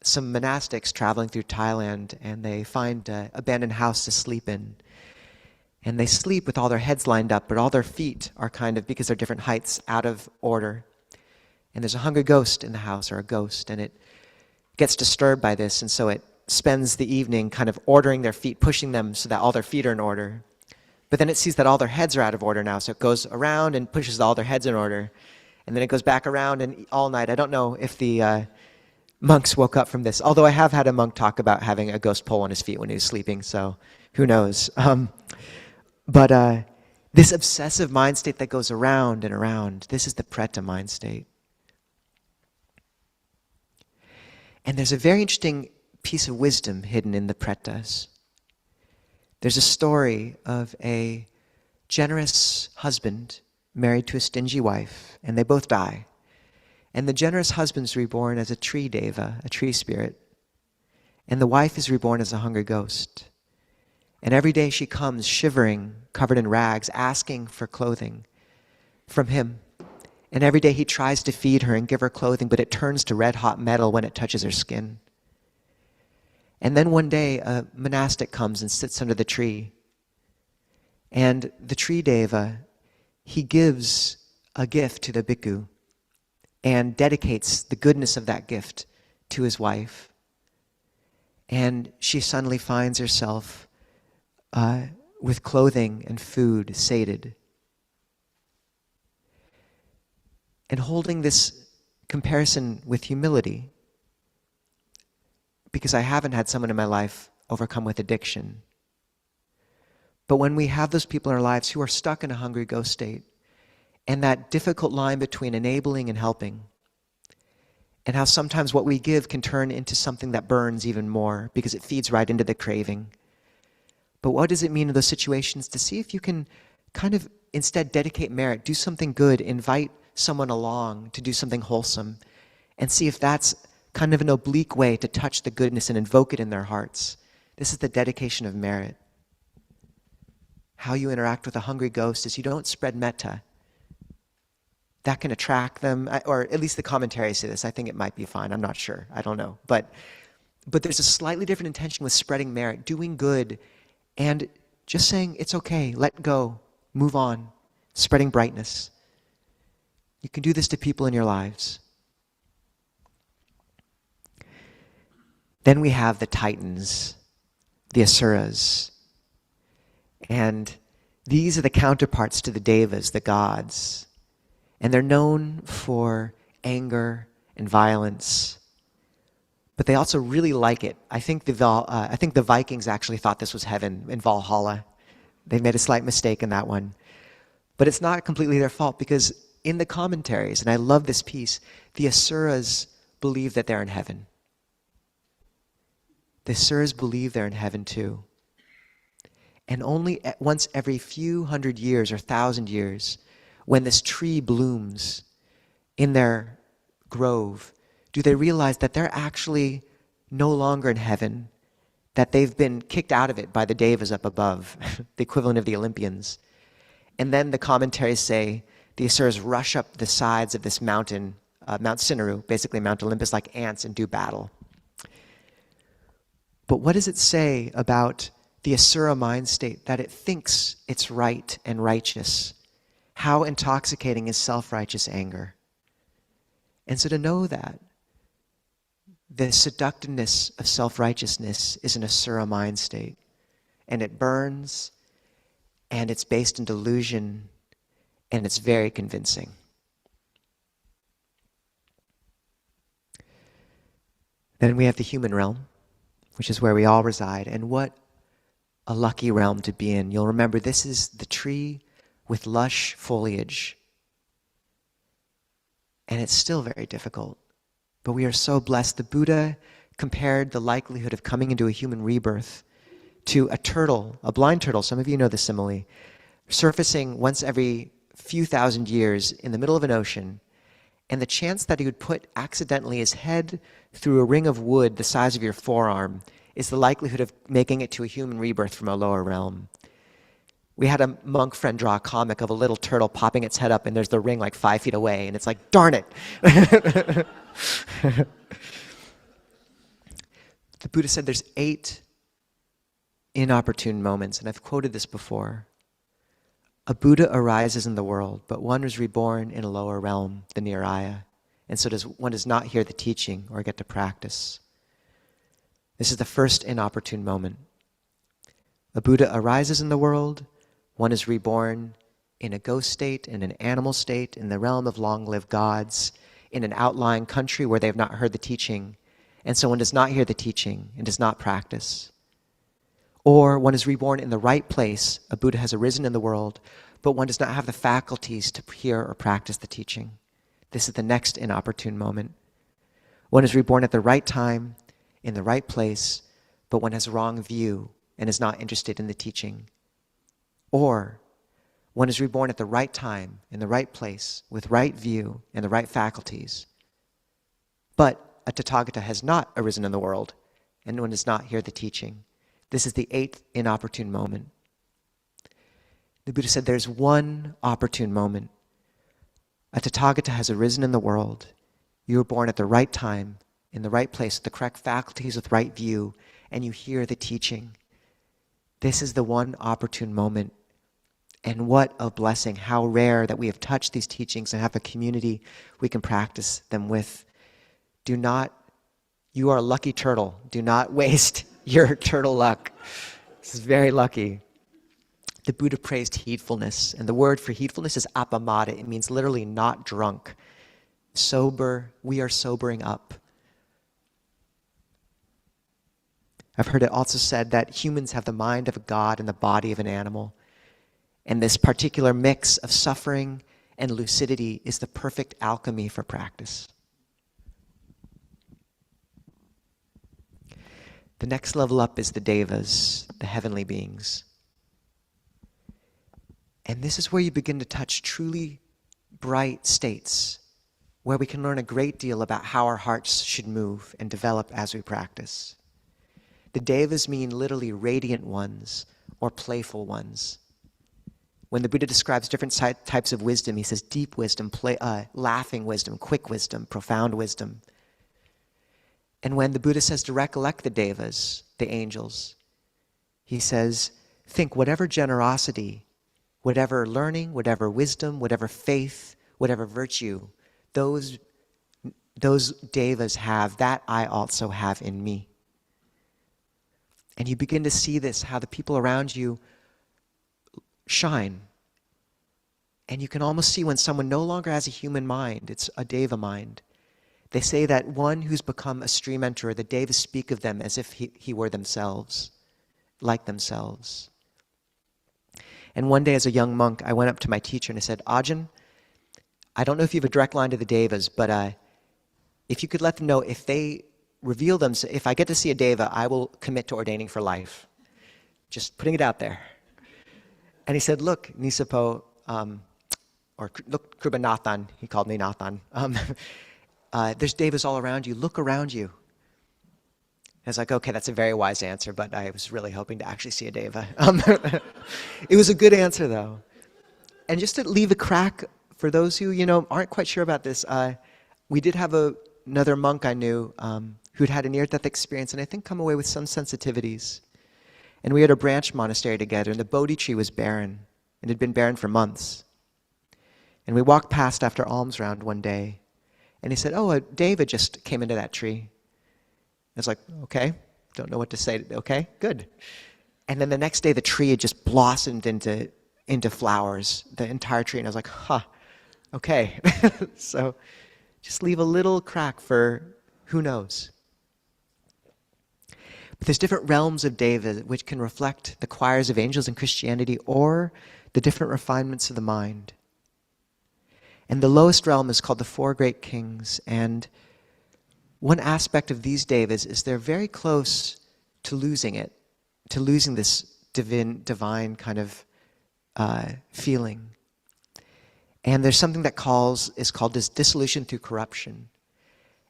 some monastics traveling through Thailand, and they find an abandoned house to sleep in. And they sleep with all their heads lined up, but all their feet are kind of, because they're different heights, out of order. And there's a hungry ghost in the house, or a ghost, and it gets disturbed by this, and so it spends the evening kind of ordering their feet, pushing them so that all their feet are in order. But then it sees that all their heads are out of order now, so it goes around and pushes all their heads in order. And then it goes back around, and all night, I don't know if the monks woke up from this, although I have had a monk talk about having a ghost pull on his feet when he was sleeping, so who knows. But this obsessive mind state that goes around and around, this is the preta mind state. And there's a very interesting piece of wisdom hidden in the pretas. There's a story of a generous husband married to a stingy wife, and they both die. And the generous husband's reborn as a tree deva, a tree spirit. And the wife is reborn as a hungry ghost. And every day she comes shivering, covered in rags, asking for clothing from him. And every day he tries to feed her and give her clothing, but it turns to red-hot metal when it touches her skin. And then one day, a monastic comes and sits under the tree. And the tree deva, he gives a gift to the bhikkhu and dedicates the goodness of that gift to his wife. And she suddenly finds herself with clothing and food sated. And holding this comparison with humility, because I haven't had someone in my life overcome with addiction. But when we have those people in our lives who are stuck in a hungry ghost state, and that difficult line between enabling and helping, and how sometimes what we give can turn into something that burns even more because it feeds right into the craving. But what does it mean in those situations? To see if you can kind of instead dedicate merit, do something good, invite someone along to do something wholesome, and see if that's kind of an oblique way to touch the goodness and invoke it in their hearts. This is the dedication of merit. How you interact with a hungry ghost is you don't spread metta. That can attract them, or at least the commentaries say this. I think it might be fine. I'm not sure. I don't know. But there's a slightly different intention with spreading merit, doing good, and just saying, it's okay, let go, move on, spreading brightness. You can do this to people in your lives. Then we have the Titans, the Asuras. And these are the counterparts to the Devas, the gods. And they're known for anger and violence. But they also really like it. I think the Vikings actually thought this was heaven in Valhalla. They made a slight mistake in that one. But it's not completely their fault, because in the commentaries, and I love this piece, the Asuras believe that they're in heaven. The Asuras believe they're in heaven too. And only once every few hundred years or 1,000 years, when this tree blooms in their grove, do they realize that they're actually no longer in heaven, that they've been kicked out of it by the devas up above, the equivalent of the Olympians. And then the commentaries say the Asuras rush up the sides of this mountain, Mount Sinnaru, basically Mount Olympus, like ants, and do battle. But what does it say about the Asura mind state? That it thinks it's right and righteous. How intoxicating is self-righteous anger? And so to know that the seductiveness of self-righteousness is an Asura mind state, and it burns, and it's based in delusion, and it's very convincing. Then we have the human realm, which is where we all reside, and what a lucky realm to be in. You'll remember this is the tree with lush foliage, and it's still very difficult. But we are so blessed. The Buddha compared the likelihood of coming into a human rebirth to a turtle, a blind turtle, some of you know the simile, surfacing once every few thousand years in the middle of an ocean, and the chance that he would put accidentally his head through a ring of wood the size of your forearm is the likelihood of making it to a human rebirth from a lower realm. We had a monk friend draw a comic of a little turtle popping its head up, and there's the ring like 5 feet away, and it's like, darn it. The Buddha said there's 8 inopportune moments, and I've quoted this before. A Buddha arises in the world, but one is reborn in a lower realm, the Niraya, and so one does not hear the teaching or get to practice. This is the first inopportune moment. A Buddha arises in the world, one is reborn in a ghost state, in an animal state, in the realm of long-lived gods, in an outlying country where they have not heard the teaching, and so one does not hear the teaching and does not practice. Or one is reborn in the right place, a Buddha has arisen in the world, but one does not have the faculties to hear or practice the teaching. This is the next inopportune moment. One is reborn at the right time, in the right place, but one has a wrong view and is not interested in the teaching. Or one is reborn at the right time, in the right place, with right view and the right faculties, but a Tathagata has not arisen in the world, and one does not hear the teaching. This is the 8th inopportune moment. The Buddha said there's one opportune moment. A Tathagata has arisen in the world. You were born at the right time, in the right place, with the correct faculties, with right view, and you hear the teaching. This is the one opportune moment. And what a blessing, how rare that we have touched these teachings and have a community we can practice them with. You are a lucky turtle. Do not waste your turtle luck. This is very lucky. The Buddha praised heedfulness, and the word for heedfulness is appamada. It means literally not drunk. Sober, we are sobering up. I've heard it also said that humans have the mind of a god and the body of an animal. And this particular mix of suffering and lucidity is the perfect alchemy for practice. The next level up is the devas, the heavenly beings. And this is where you begin to touch truly bright states, where we can learn a great deal about how our hearts should move and develop as we practice. The devas mean literally radiant ones or playful ones. When the Buddha describes different types of wisdom, he says deep wisdom, laughing wisdom, quick wisdom, profound wisdom. And when the Buddha says to recollect the devas, the angels, he says, think whatever generosity, whatever learning, whatever wisdom, whatever faith, whatever virtue, those devas have, that I also have in me. And you begin to see this, how the people around you shine. And you can almost see when someone no longer has a human mind, it's a deva mind. They say that one who's become a stream enterer, the devas speak of them as if he were themselves, like themselves. And one day as a young monk, I went up to my teacher and I said, Ajahn, I don't know if you have a direct line to the devas, but if you could let them know if they reveal them, if I get to see a deva, I will commit to ordaining for life. Just putting it out there. And he said, look, Nisapo, or look, Kruba Nathan, he called me Nathan. There's devas all around you. Look around you. I was like, okay, that's a very wise answer, but I was really hoping to actually see a deva. It was a good answer, though. And just to leave a crack for those who, aren't quite sure about this, we did have another monk I knew who'd had a near-death experience, and I think come away with some sensitivities. And we had a branch monastery together, and the Bodhi tree was barren, and had been barren for months. And we walked past after alms round one day, and he said, oh, a deva just came into that tree. I was like, okay, don't know what to say. Okay, good. And then the next day, the tree had just blossomed into flowers, the entire tree. And I was like, okay. So just leave a little crack for who knows. But there's different realms of deva which can reflect the choirs of angels in Christianity or the different refinements of the mind. And the lowest realm is called the Four Great Kings. And one aspect of these devas is they're very close to losing it, to losing this divine kind of feeling. And there's something that is called this dissolution through corruption.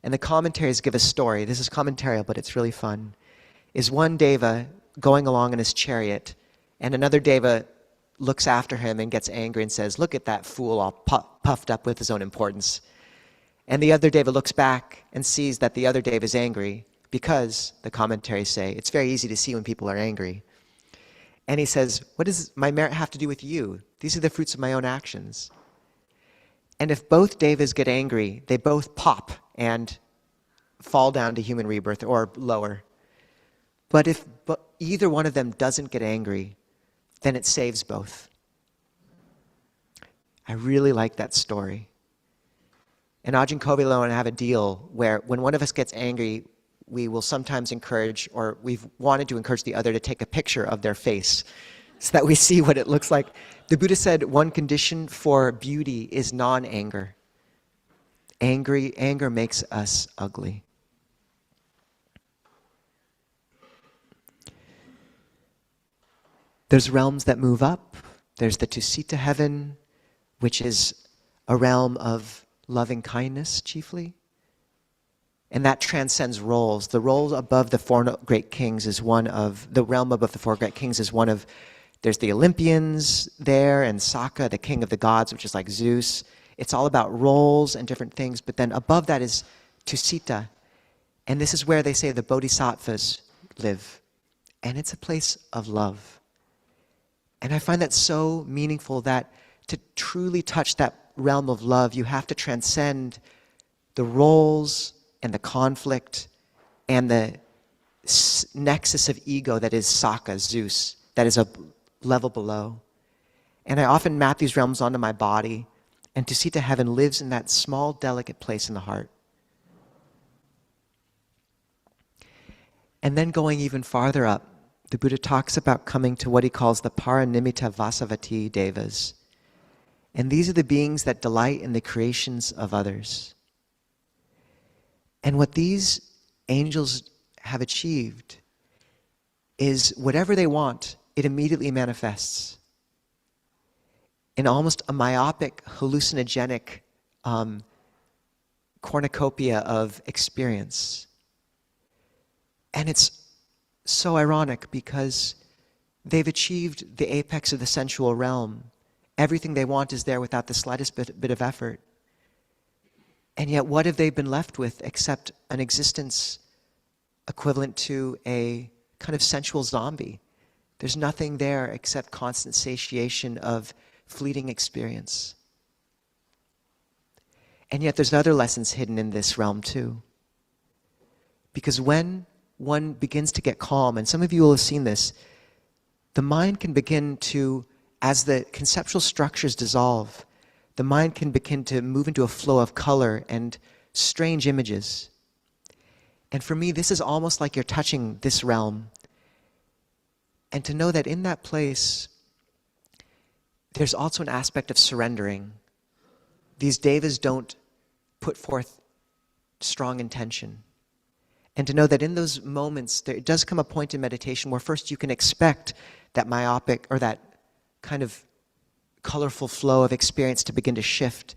And the commentaries give a story. This is commentarial, but it's really fun. Is one deva going along in his chariot, and another deva looks after him and gets angry and says, look at that fool all puffed up with his own importance. And the other deva looks back and sees that the other deva is angry because, the commentaries say, it's very easy to see when people are angry. And he says, what does my merit have to do with you? These are the fruits of my own actions. And if both devas get angry, they both pop and fall down to human rebirth or lower. But if either one of them doesn't get angry, then it saves both. I really like that story. And Ajahn Kovilo and I have a deal where when one of us gets angry, we will sometimes encourage, or we've wanted to encourage the other to take a picture of their face so that we see what it looks like. The Buddha said one condition for beauty is non-anger. Anger makes us ugly. There's realms that move up. There's the Tusita heaven, which is a realm of loving kindness chiefly. And that transcends roles. The role above the four great kings is one of, the realm above the four great kings is one of, there's the Olympians there, and Saka, the king of the gods, which is like Zeus. It's all about roles and different things, but then above that is Tusita. And this is where they say the bodhisattvas live. And it's a place of love. And I find that so meaningful that to truly touch that realm of love, you have to transcend the roles and the conflict and the nexus of ego that is Saka, Zeus, that is a level below. And I often map these realms onto my body, and Tusita heaven lives in that small, delicate place in the heart. And then going even farther up, the Buddha talks about coming to what he calls the Paranimitta Vasavati Devas. And these are the beings that delight in the creations of others. And what these angels have achieved is whatever they want, it immediately manifests in almost a myopic, hallucinogenic cornucopia of experience. And it's so ironic because they've achieved the apex of the sensual realm. Everything they want is there without the slightest bit of effort. And yet what have they been left with except an existence equivalent to a kind of sensual zombie? There's nothing there except constant satiation of fleeting experience. And yet there's other lessons hidden in this realm too. Because when one begins to get calm, and some of you will have seen this, the mind can begin to, as the conceptual structures dissolve, the mind can begin to move into a flow of color and strange images. And for me, this is almost like you're touching this realm. And to know that in that place, there's also an aspect of surrendering. These devas don't put forth strong intention. And to know that in those moments, there does come a point in meditation where first you can expect that myopic or that kind of colorful flow of experience to begin to shift.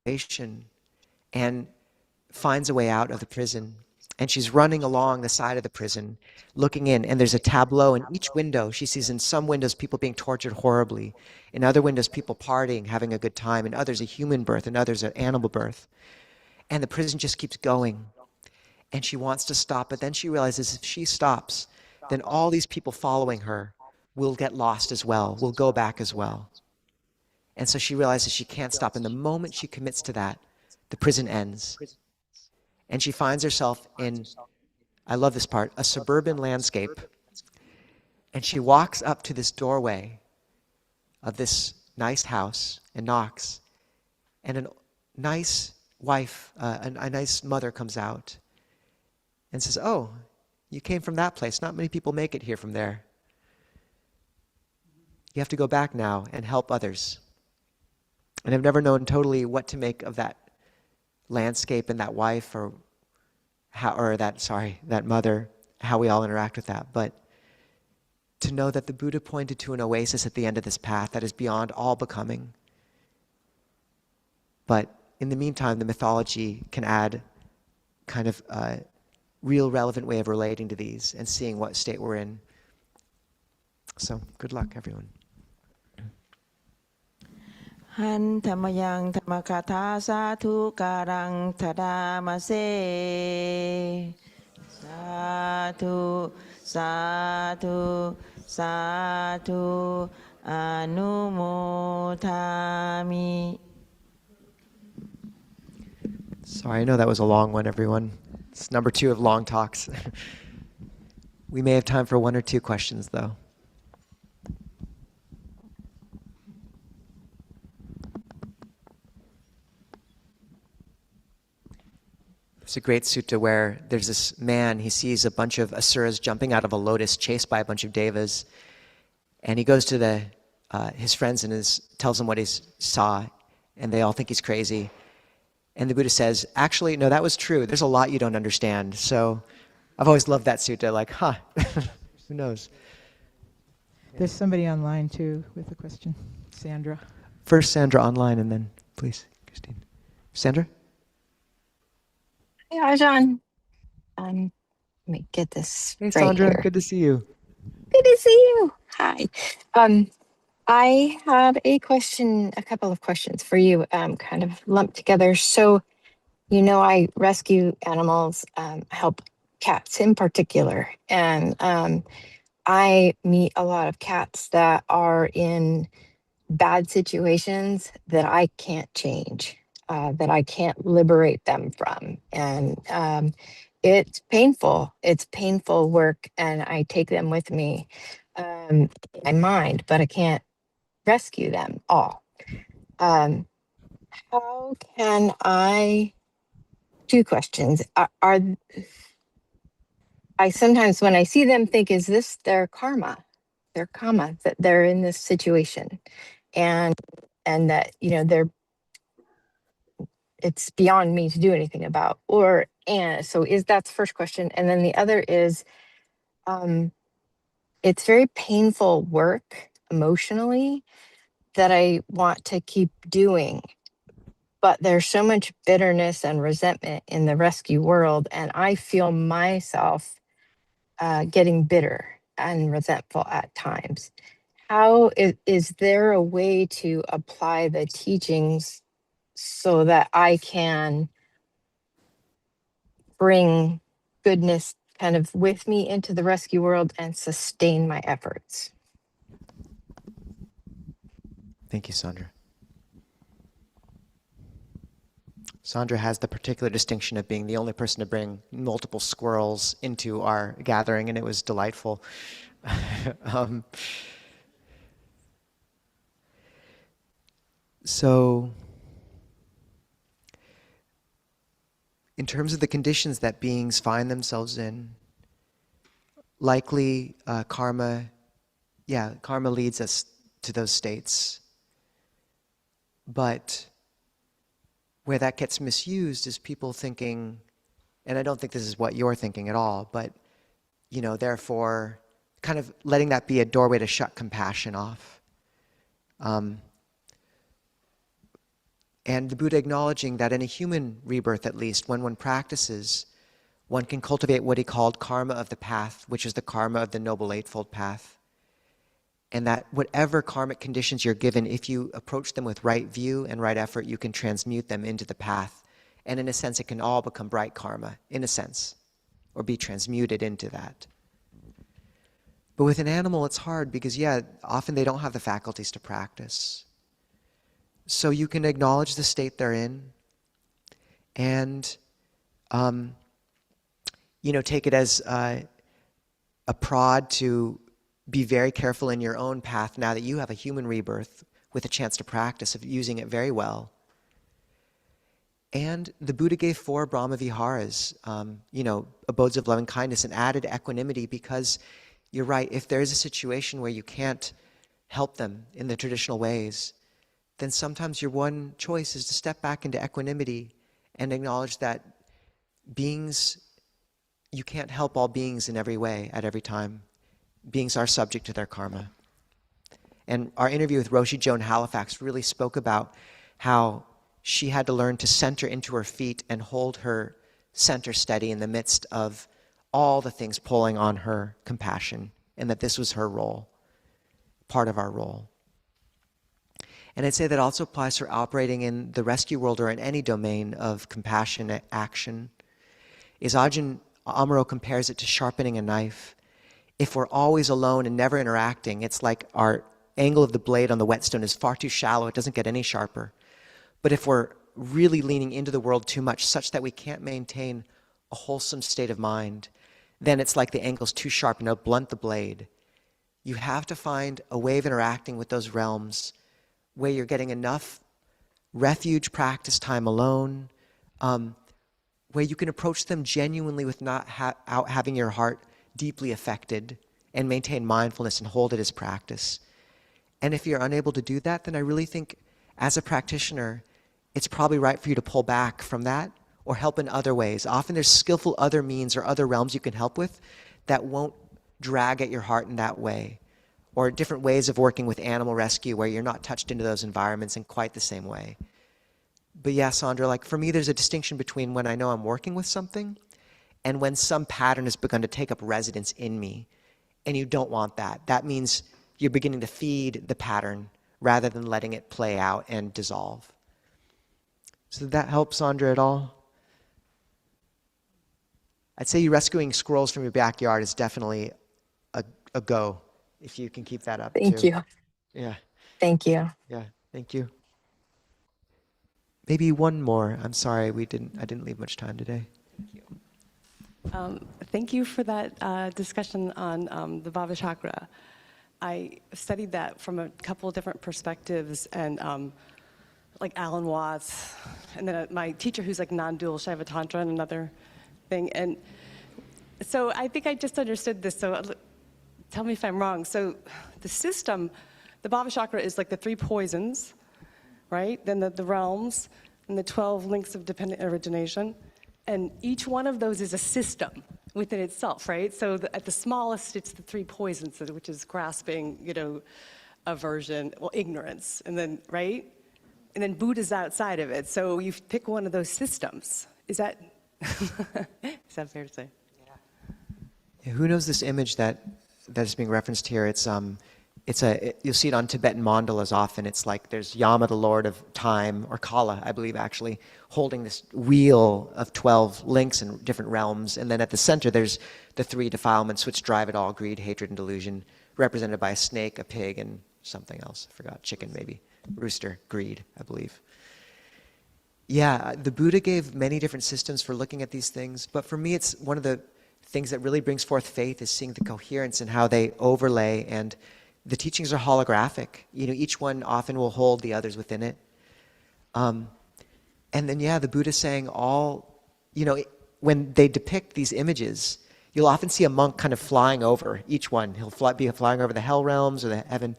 realization and finds a way out of the prison. And she's running along the side of the prison, looking in, and there's a tableau in each window. She sees in some windows people being tortured horribly, in other windows people partying, having a good time, in others a human birth, in others an animal birth. And the prison just keeps going. And she wants to stop, but then she realizes if she stops, then all these people following her will get lost as well, will go back as well. And so she realizes she can't stop. And the moment she commits to that, the prison ends. And she finds herself in, I love this part, a suburban landscape. And she walks up to this doorway of this nice house and knocks. And a nice wife, a nice mother comes out and says, "Oh, you came from that place. Not many people make it here from there. You have to go back now and help others." And I've never known totally what to make of that landscape and that wife or that mother, how we all interact with that. But to know that the Buddha pointed to an oasis at the end of this path that is beyond all becoming. But in the meantime, the mythology can add kind of a real relevant way of relating to these and seeing what state we're in. So good luck, everyone. หันธรรมยังธรรมคาถาสาธุการังทดามะเสสาธุสาธุสาธุอนุโมทามิ Sorry, I know that was a long one, everyone. It's number 2 of long talks. We may have time for 1 or 2 questions, though. There's a great sutta where there's this man, he sees a bunch of asuras jumping out of a lotus, chased by a bunch of devas, and he goes to his friends and tells them what he saw, and they all think he's crazy. And the Buddha says, actually, no, that was true. There's a lot you don't understand. So I've always loved that sutta, like, who knows? There's somebody online too with a question. Sandra. First Sandra online, and then please, Christine. Sandra? Hey, Ajahn. Let me get this Hey, right Sandra. here. Good to see you. Good to see you. Hi. I have a couple of questions for you, kind of lumped together. So, I rescue animals, help cats in particular. And I meet a lot of cats that are in bad situations that I can't change, that I can't liberate them from. And it's painful. It's painful work, and I take them with me in my mind, but I can't rescue them all. How can I? 2 questions. I sometimes, when I see them, think, is this their karma, that they're in this situation, and that it's beyond me to do anything about. So that's the first question, and then the other is, it's very painful work emotionally that I want to keep doing. But there's so much bitterness and resentment in the rescue world, and I feel myself getting bitter and resentful at times. How is there a way to apply the teachings so that I can bring goodness kind of with me into the rescue world and sustain my efforts? Thank you, Sandra. Sandra has the particular distinction of being the only person to bring multiple squirrels into our gathering, and it was delightful. So, in terms of the conditions that beings find themselves in, likely karma leads us to those states. But where that gets misused is people thinking, and I don't think this is what you're thinking at all, but, therefore, kind of letting that be a doorway to shut compassion off. And the Buddha acknowledging that in a human rebirth, at least, when one practices, one can cultivate what he called karma of the path, which is the karma of the Noble Eightfold Path. And that whatever karmic conditions you're given, if you approach them with right view and right effort, you can transmute them into the path. And in a sense, it can all become bright karma, in a sense, or be transmuted into that. But with an animal, it's hard because, yeah, often they don't have the faculties to practice. So you can acknowledge the state they're in and, take it as a prod to be very careful in your own path now that you have a human rebirth with a chance to practice of using it very well. And the Buddha gave 4 Brahma Viharas, abodes of loving kindness, and added equanimity because you're right, if there is a situation where you can't help them in the traditional ways, then sometimes your one choice is to step back into equanimity and acknowledge that beings, you can't help all beings in every way at every time. Beings are subject to their karma. And our interview with Roshi Joan Halifax really spoke about how she had to learn to center into her feet and hold her center steady in the midst of all the things pulling on her compassion, and that this was her role, part of our role. And I'd say that also applies for operating in the rescue world or in any domain of compassionate action. Is Ajahn Amaro compares it to sharpening a knife. If we're always alone and never interacting, it's like our angle of the blade on the whetstone is far too shallow, it doesn't get any sharper. But if we're really leaning into the world too much, such that we can't maintain a wholesome state of mind, then it's like the angle's too sharp and it'll blunt the blade. You have to find a way of interacting with those realms where you're getting enough refuge practice time alone, where you can approach them genuinely with not having your heart deeply affected, and maintain mindfulness and hold it as practice. And if you're unable to do that, then I really think as a practitioner, it's probably right for you to pull back from that or help in other ways. Often there's skillful other means or other realms you can help with that won't drag at your heart in that way. Or different ways of working with animal rescue where you're not touched into those environments in quite the same way. But yeah, Sandra, like for me, there's a distinction between when I know I'm working with something and when some pattern has begun to take up residence in me, and you don't want that. That means you're beginning to feed the pattern rather than letting it play out and dissolve. So did that help, Sandra, at all? I'd say you rescuing squirrels from your backyard is definitely a go, if you can keep that up. Thank you. Yeah. Thank you. Yeah, thank you. Maybe one more. I'm sorry, I didn't leave much time today. Thank you for that discussion on the Bhava Chakra. I studied that from a couple of different perspectives, and like Alan Watts, and then my teacher who's like non-dual Shaiva Tantra and another thing. And so I think I just understood this, so tell me if I'm wrong. So the system, the Bhava Chakra is like the 3 poisons, right? Then the realms, and the 12 links of dependent origination. And each one of those is a system within itself, right? So at the smallest, it's the 3 poisons, which is grasping, aversion, ignorance, and then, right? And then Buddha's outside of it. So you pick one of those systems. Is that fair to say? Yeah, who knows this image that is being referenced here? You'll see it on Tibetan mandalas often. It's like there's Yama, the Lord of Time, or Kala, I believe actually, holding this wheel of 12 links in different realms. And then at the center, there's the 3 defilements which drive it all: greed, hatred, and delusion, represented by a snake, a pig, and something else. I forgot, chicken maybe. Rooster, greed, I believe. Yeah, the Buddha gave many different systems for looking at these things, but for me it's one of the things that really brings forth faith is seeing the coherence and how they overlay, and the teachings are holographic. Each one often will hold the others within it. And then, yeah, the Buddha saying when they depict these images, you'll often see a monk kind of flying over each one. He'll be flying over the hell realms or the heaven.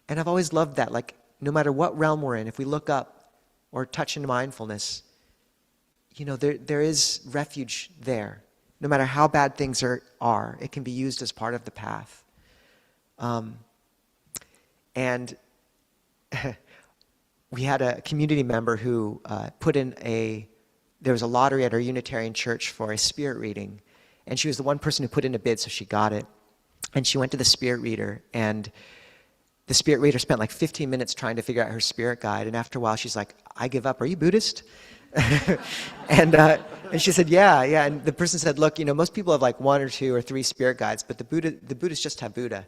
And I've always loved that. Like, no matter what realm we're in, if we look up or touch into mindfulness, there is refuge there. No matter how bad things are, it can be used as part of the path. And we had a community member who put in there was a lottery at our Unitarian church for a spirit reading, and she was the one person who put in a bid, so she got it. And she went to the spirit reader, and the spirit reader spent like 15 minutes trying to figure out her spirit guide, and after a while she's like, I give up, are you Buddhist? and she said, yeah, and the person said, look, most people have like 1 or 2 or 3 spirit guides, but the Buddhists just have Buddha.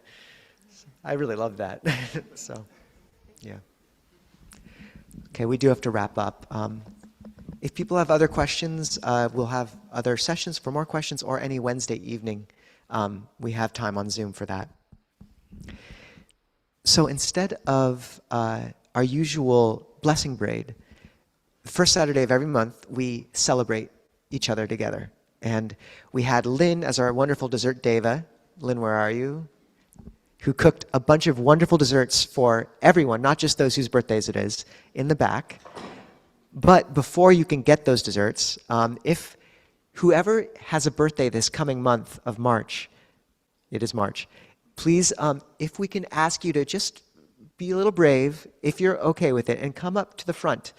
I really love that. So, yeah. Okay, we do have to wrap up. If people have other questions, we'll have other sessions for more questions, or any Wednesday evening. We have time on Zoom for that. So instead of our usual blessing braid, the first Saturday of every month, we celebrate each other together. And we had Lynn as our wonderful dessert deva. Lynn, where are you? Who cooked a bunch of wonderful desserts for everyone, not just those whose birthdays it is, in the back. But before you can get those desserts, if whoever has a birthday this coming month of March, it is March, please, if we can ask you to just be a little brave, if you're okay with it, and come up to the front.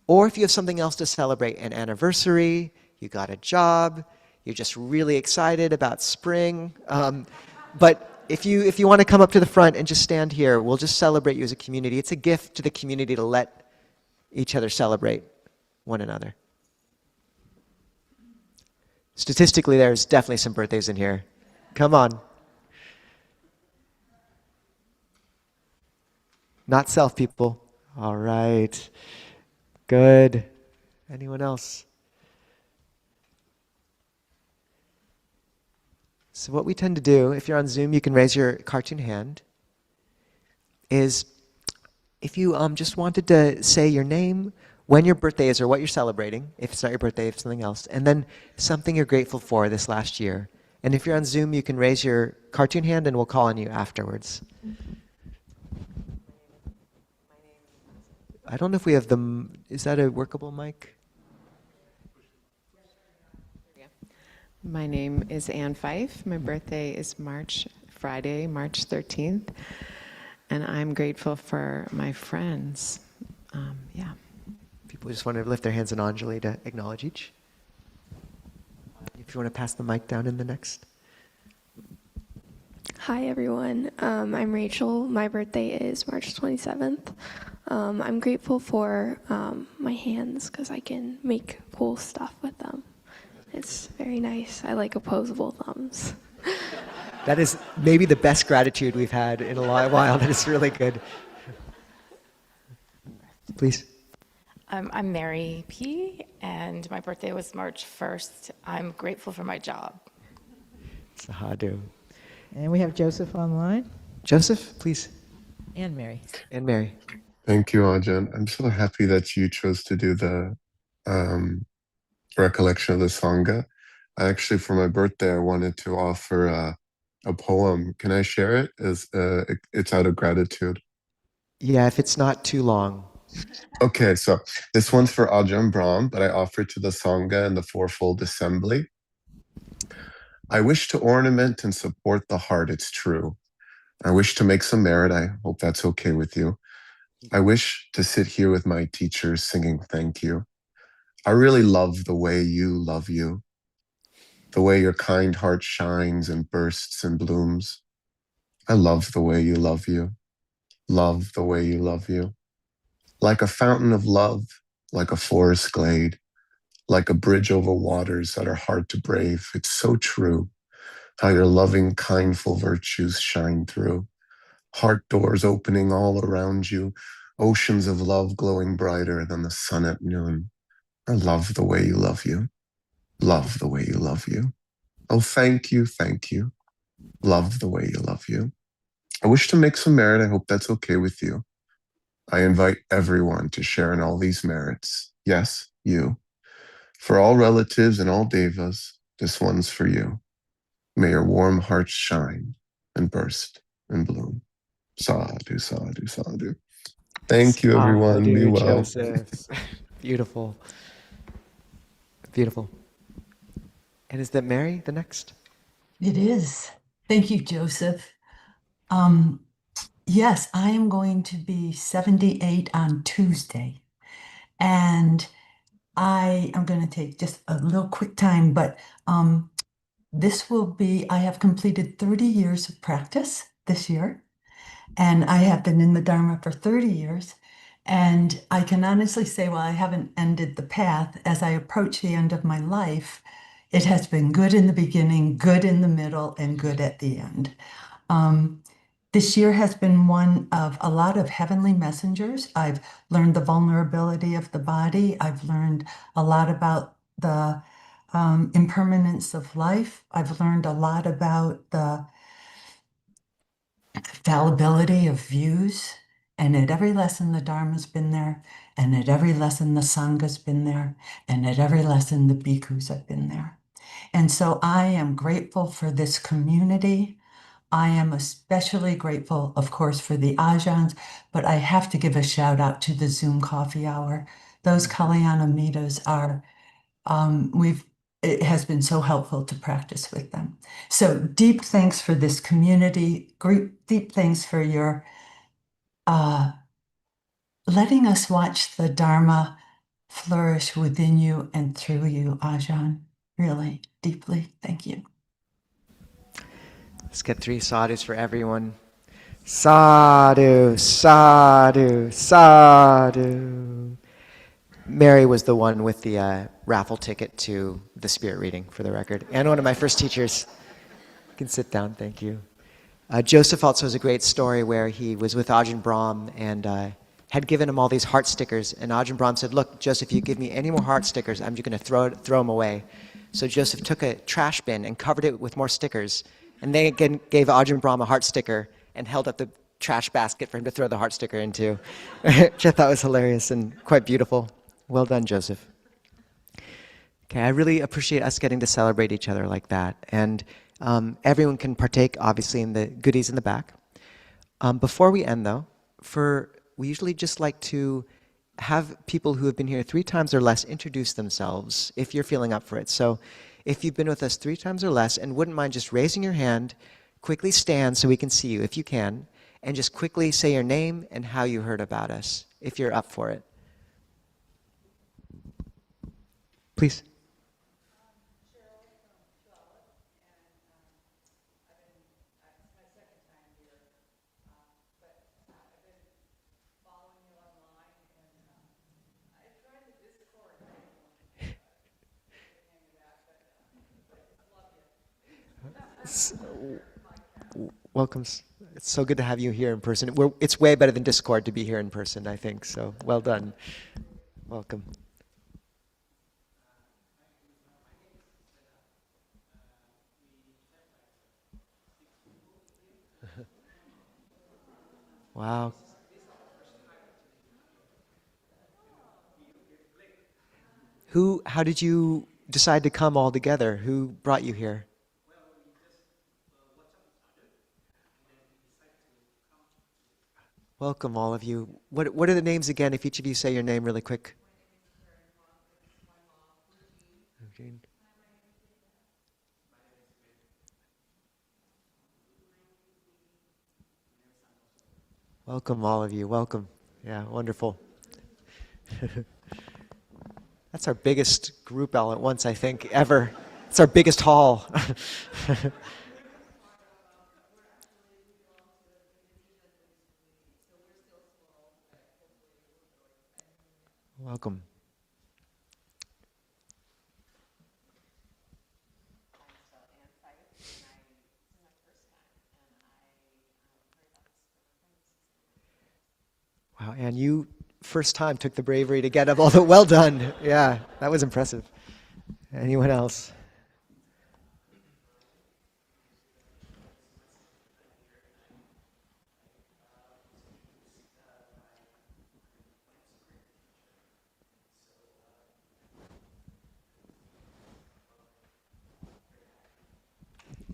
Or if you have something else to celebrate, an anniversary, you got a job, you're just really excited about spring. But if you want to come up to the front and just stand here, we'll just celebrate you as a community. It's a gift to the community to let each other celebrate one another. Statistically, there's definitely some birthdays in here. Come on. Not self, people. All right. Good. Anyone else? So what we tend to do, if you're on Zoom, you can raise your cartoon hand, is if you just wanted to say your name, when your birthday is or what you're celebrating, if it's not your birthday, if it's something else, and then something you're grateful for this last year. And if you're on Zoom, you can raise your cartoon hand and we'll call on you afterwards. I don't know if we have is that a workable mic? My name is Ann Fife. My birthday is Friday, March 13th. And I'm grateful for my friends. Yeah. People just want to lift their hands in Anjali to acknowledge each. If you want to pass the mic down in the next. Hi, everyone. I'm Rachel. My birthday is March 27th. I'm grateful for my hands because I can make cool stuff with them. It's very nice. I like opposable thumbs. That is maybe the best gratitude we've had in a while. That is really good. Please. I'm Mary P., and my birthday was March 1st. I'm grateful for my job. Sahadu. And we have Joseph online. Joseph, please. And Mary. And Mary. Thank you, Ajahn. I'm so happy that you chose to do the recollection of the Sangha. Actually, for my birthday, I wanted to offer a poem. Can I share it? It's out of gratitude. Yeah, if it's not too long. Okay, so this one's for Ajahn Brahm, but I offer it to the Sangha and the Fourfold Assembly. I wish to ornament and support the heart, it's true. I wish to make some merit, I hope that's okay with you. I wish to sit here with my teachers singing thank you. I really love the way you love you, the way your kind heart shines and bursts and blooms. I love the way you love you, love the way you love you. Like a fountain of love, like a forest glade, like a bridge over waters that are hard to brave. It's so true how your loving, kindful virtues shine through. Heart doors opening all around you, oceans of love glowing brighter than the sun at noon. I love the way you love you. Love the way you love you. Oh, thank you, thank you. Love the way you love you. I wish to make some merit. I hope that's okay with you. I invite everyone to share in all these merits. Yes, you. For all relatives and all devas, this one's for you. May your warm hearts shine and burst and bloom. Sadhu, sadhu, sadhu. Thank you, everyone. Be well. Joseph. Beautiful. Beautiful. And is that Mary, the next? It is. Thank you, Joseph. Yes, I am going to be 78 on Tuesday. And I am going to take just a little quick time, but this will be, I have completed 30 years of practice this year, and I have been in the Dharma for 30 years. And I can honestly say, while I haven't ended the path, as I approach the end of my life, it has been good in the beginning, good in the middle, and good at the end. This year has been one of a lot of heavenly messengers. I've learned the vulnerability of the body. I've learned a lot about the impermanence of life. I've learned a lot about the fallibility of views. And at every lesson, the Dharma's been there. And at every lesson, the Sangha's been there. And at every lesson, the bhikkhus have been there. And so I am grateful for this community. I am especially grateful, of course, for the ajahns, but I have to give a shout out to the Zoom coffee hour. Those Kalyana Mitas are, it has been so helpful to practice with them. So deep thanks for this community. Great, deep thanks for your letting us watch the Dharma flourish within you and through you, Ajahn. Really, deeply, thank you. Let's get 3 sadhus for everyone. Sadhu, sadhu, sadhu. Mary was the one with the raffle ticket to the spirit reading, for the record, and one of my first teachers. You can sit down, thank you. Joseph also has a great story where he was with Ajahn Brahm and had given him all these heart stickers, and Ajahn Brahm said, "Look, Joseph, if you give me any more heart stickers, I'm just going to throw them away." So Joseph took a trash bin and covered it with more stickers, and they again gave Ajahn Brahm a heart sticker and held up the trash basket for him to throw the heart sticker into, which I thought was hilarious and quite beautiful. Well done, Joseph. Okay, I really appreciate us getting to celebrate each other like that. And everyone can partake, obviously, in the goodies in the back. Before we end, though, we usually just like to have people who have been here 3 times or less introduce themselves, if you're feeling up for it. So if you've been with us 3 times or less and wouldn't mind just raising your hand, quickly stand so we can see you, if you can, and just quickly say your name and how you heard about us, if you're up for it. Please. Welcome. It's so good to have you here in person. It's way better than Discord to be here in person, I think. So well done. Welcome. Wow. How did you decide to come all together? Who brought you here? Welcome, all of you. What are the names again, if each of you say your name really quick? Eugene. Welcome, all of you. Welcome. Yeah, wonderful. That's our biggest group all at once, I think, ever. It's our biggest hall. Welcome. Wow, and you first time took the bravery to get up all the well done. Yeah, that was impressive. Anyone else?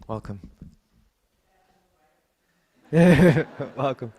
Welcome. Welcome.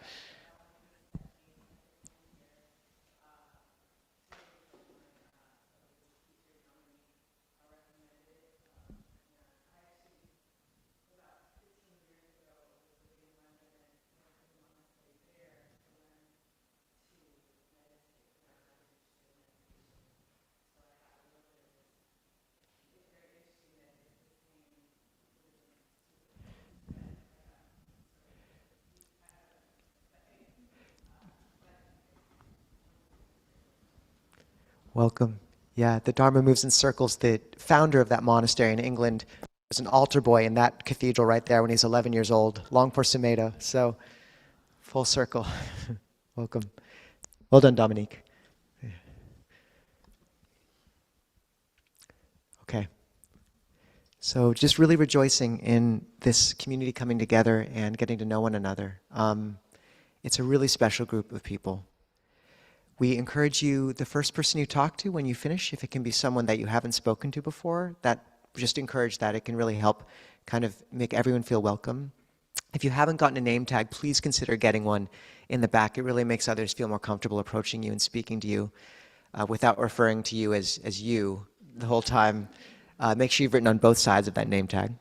Welcome. Yeah, the Dharma moves in circles. The founder of that monastery in England was an altar boy in that cathedral right there when he's 11 years old, long for Sumedo. So, full circle. Welcome. Well done, Dominique. Okay. So just really rejoicing in this community coming together and getting to know one another. It's a really special group of people. We encourage you, the first person you talk to when you finish, if it can be someone that you haven't spoken to before, just encourage that. It can really help kind of make everyone feel welcome. If you haven't gotten a name tag, please consider getting one in the back. It really makes others feel more comfortable approaching you and speaking to you without referring to you as you the whole time. Make sure you've written on both sides of that name tag.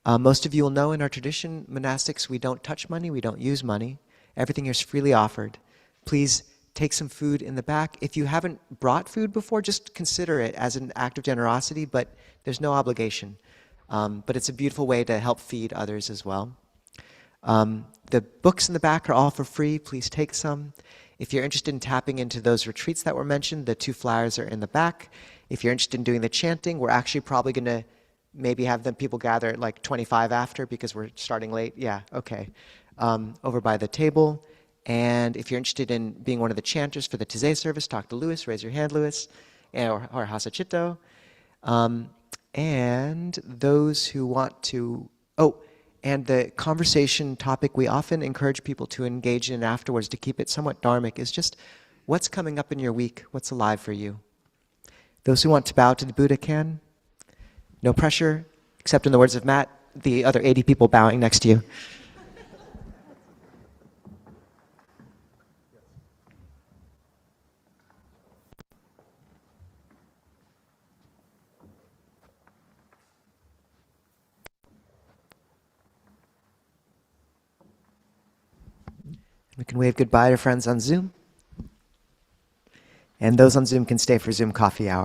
Most of you will know in our tradition, monastics, we don't touch money, we don't use money. Everything here is freely offered. Please take some food in the back. If you haven't brought food before, just consider it as an act of generosity, but there's no obligation. But it's a beautiful way to help feed others as well. The books in the back are all for free. Please take some. If you're interested in tapping into those retreats that were mentioned, the 2 flyers are in the back. If you're interested in doing the chanting, we're actually probably going to maybe have people gather at like 25 after because we're starting late. Yeah, okay. Over by the table. And if you're interested in being one of the chanters for the Tizé service, talk to Louis, raise your hand, Louis, or Hasachito. And those who want to, and the conversation topic we often encourage people to engage in afterwards to keep it somewhat dharmic is just what's coming up in your week, what's alive for you. Those who want to bow to the Buddha can. No pressure, except in the words of Matt, the other 80 people bowing next to you. We can wave goodbye to friends on Zoom. And those on Zoom can stay for Zoom coffee hour.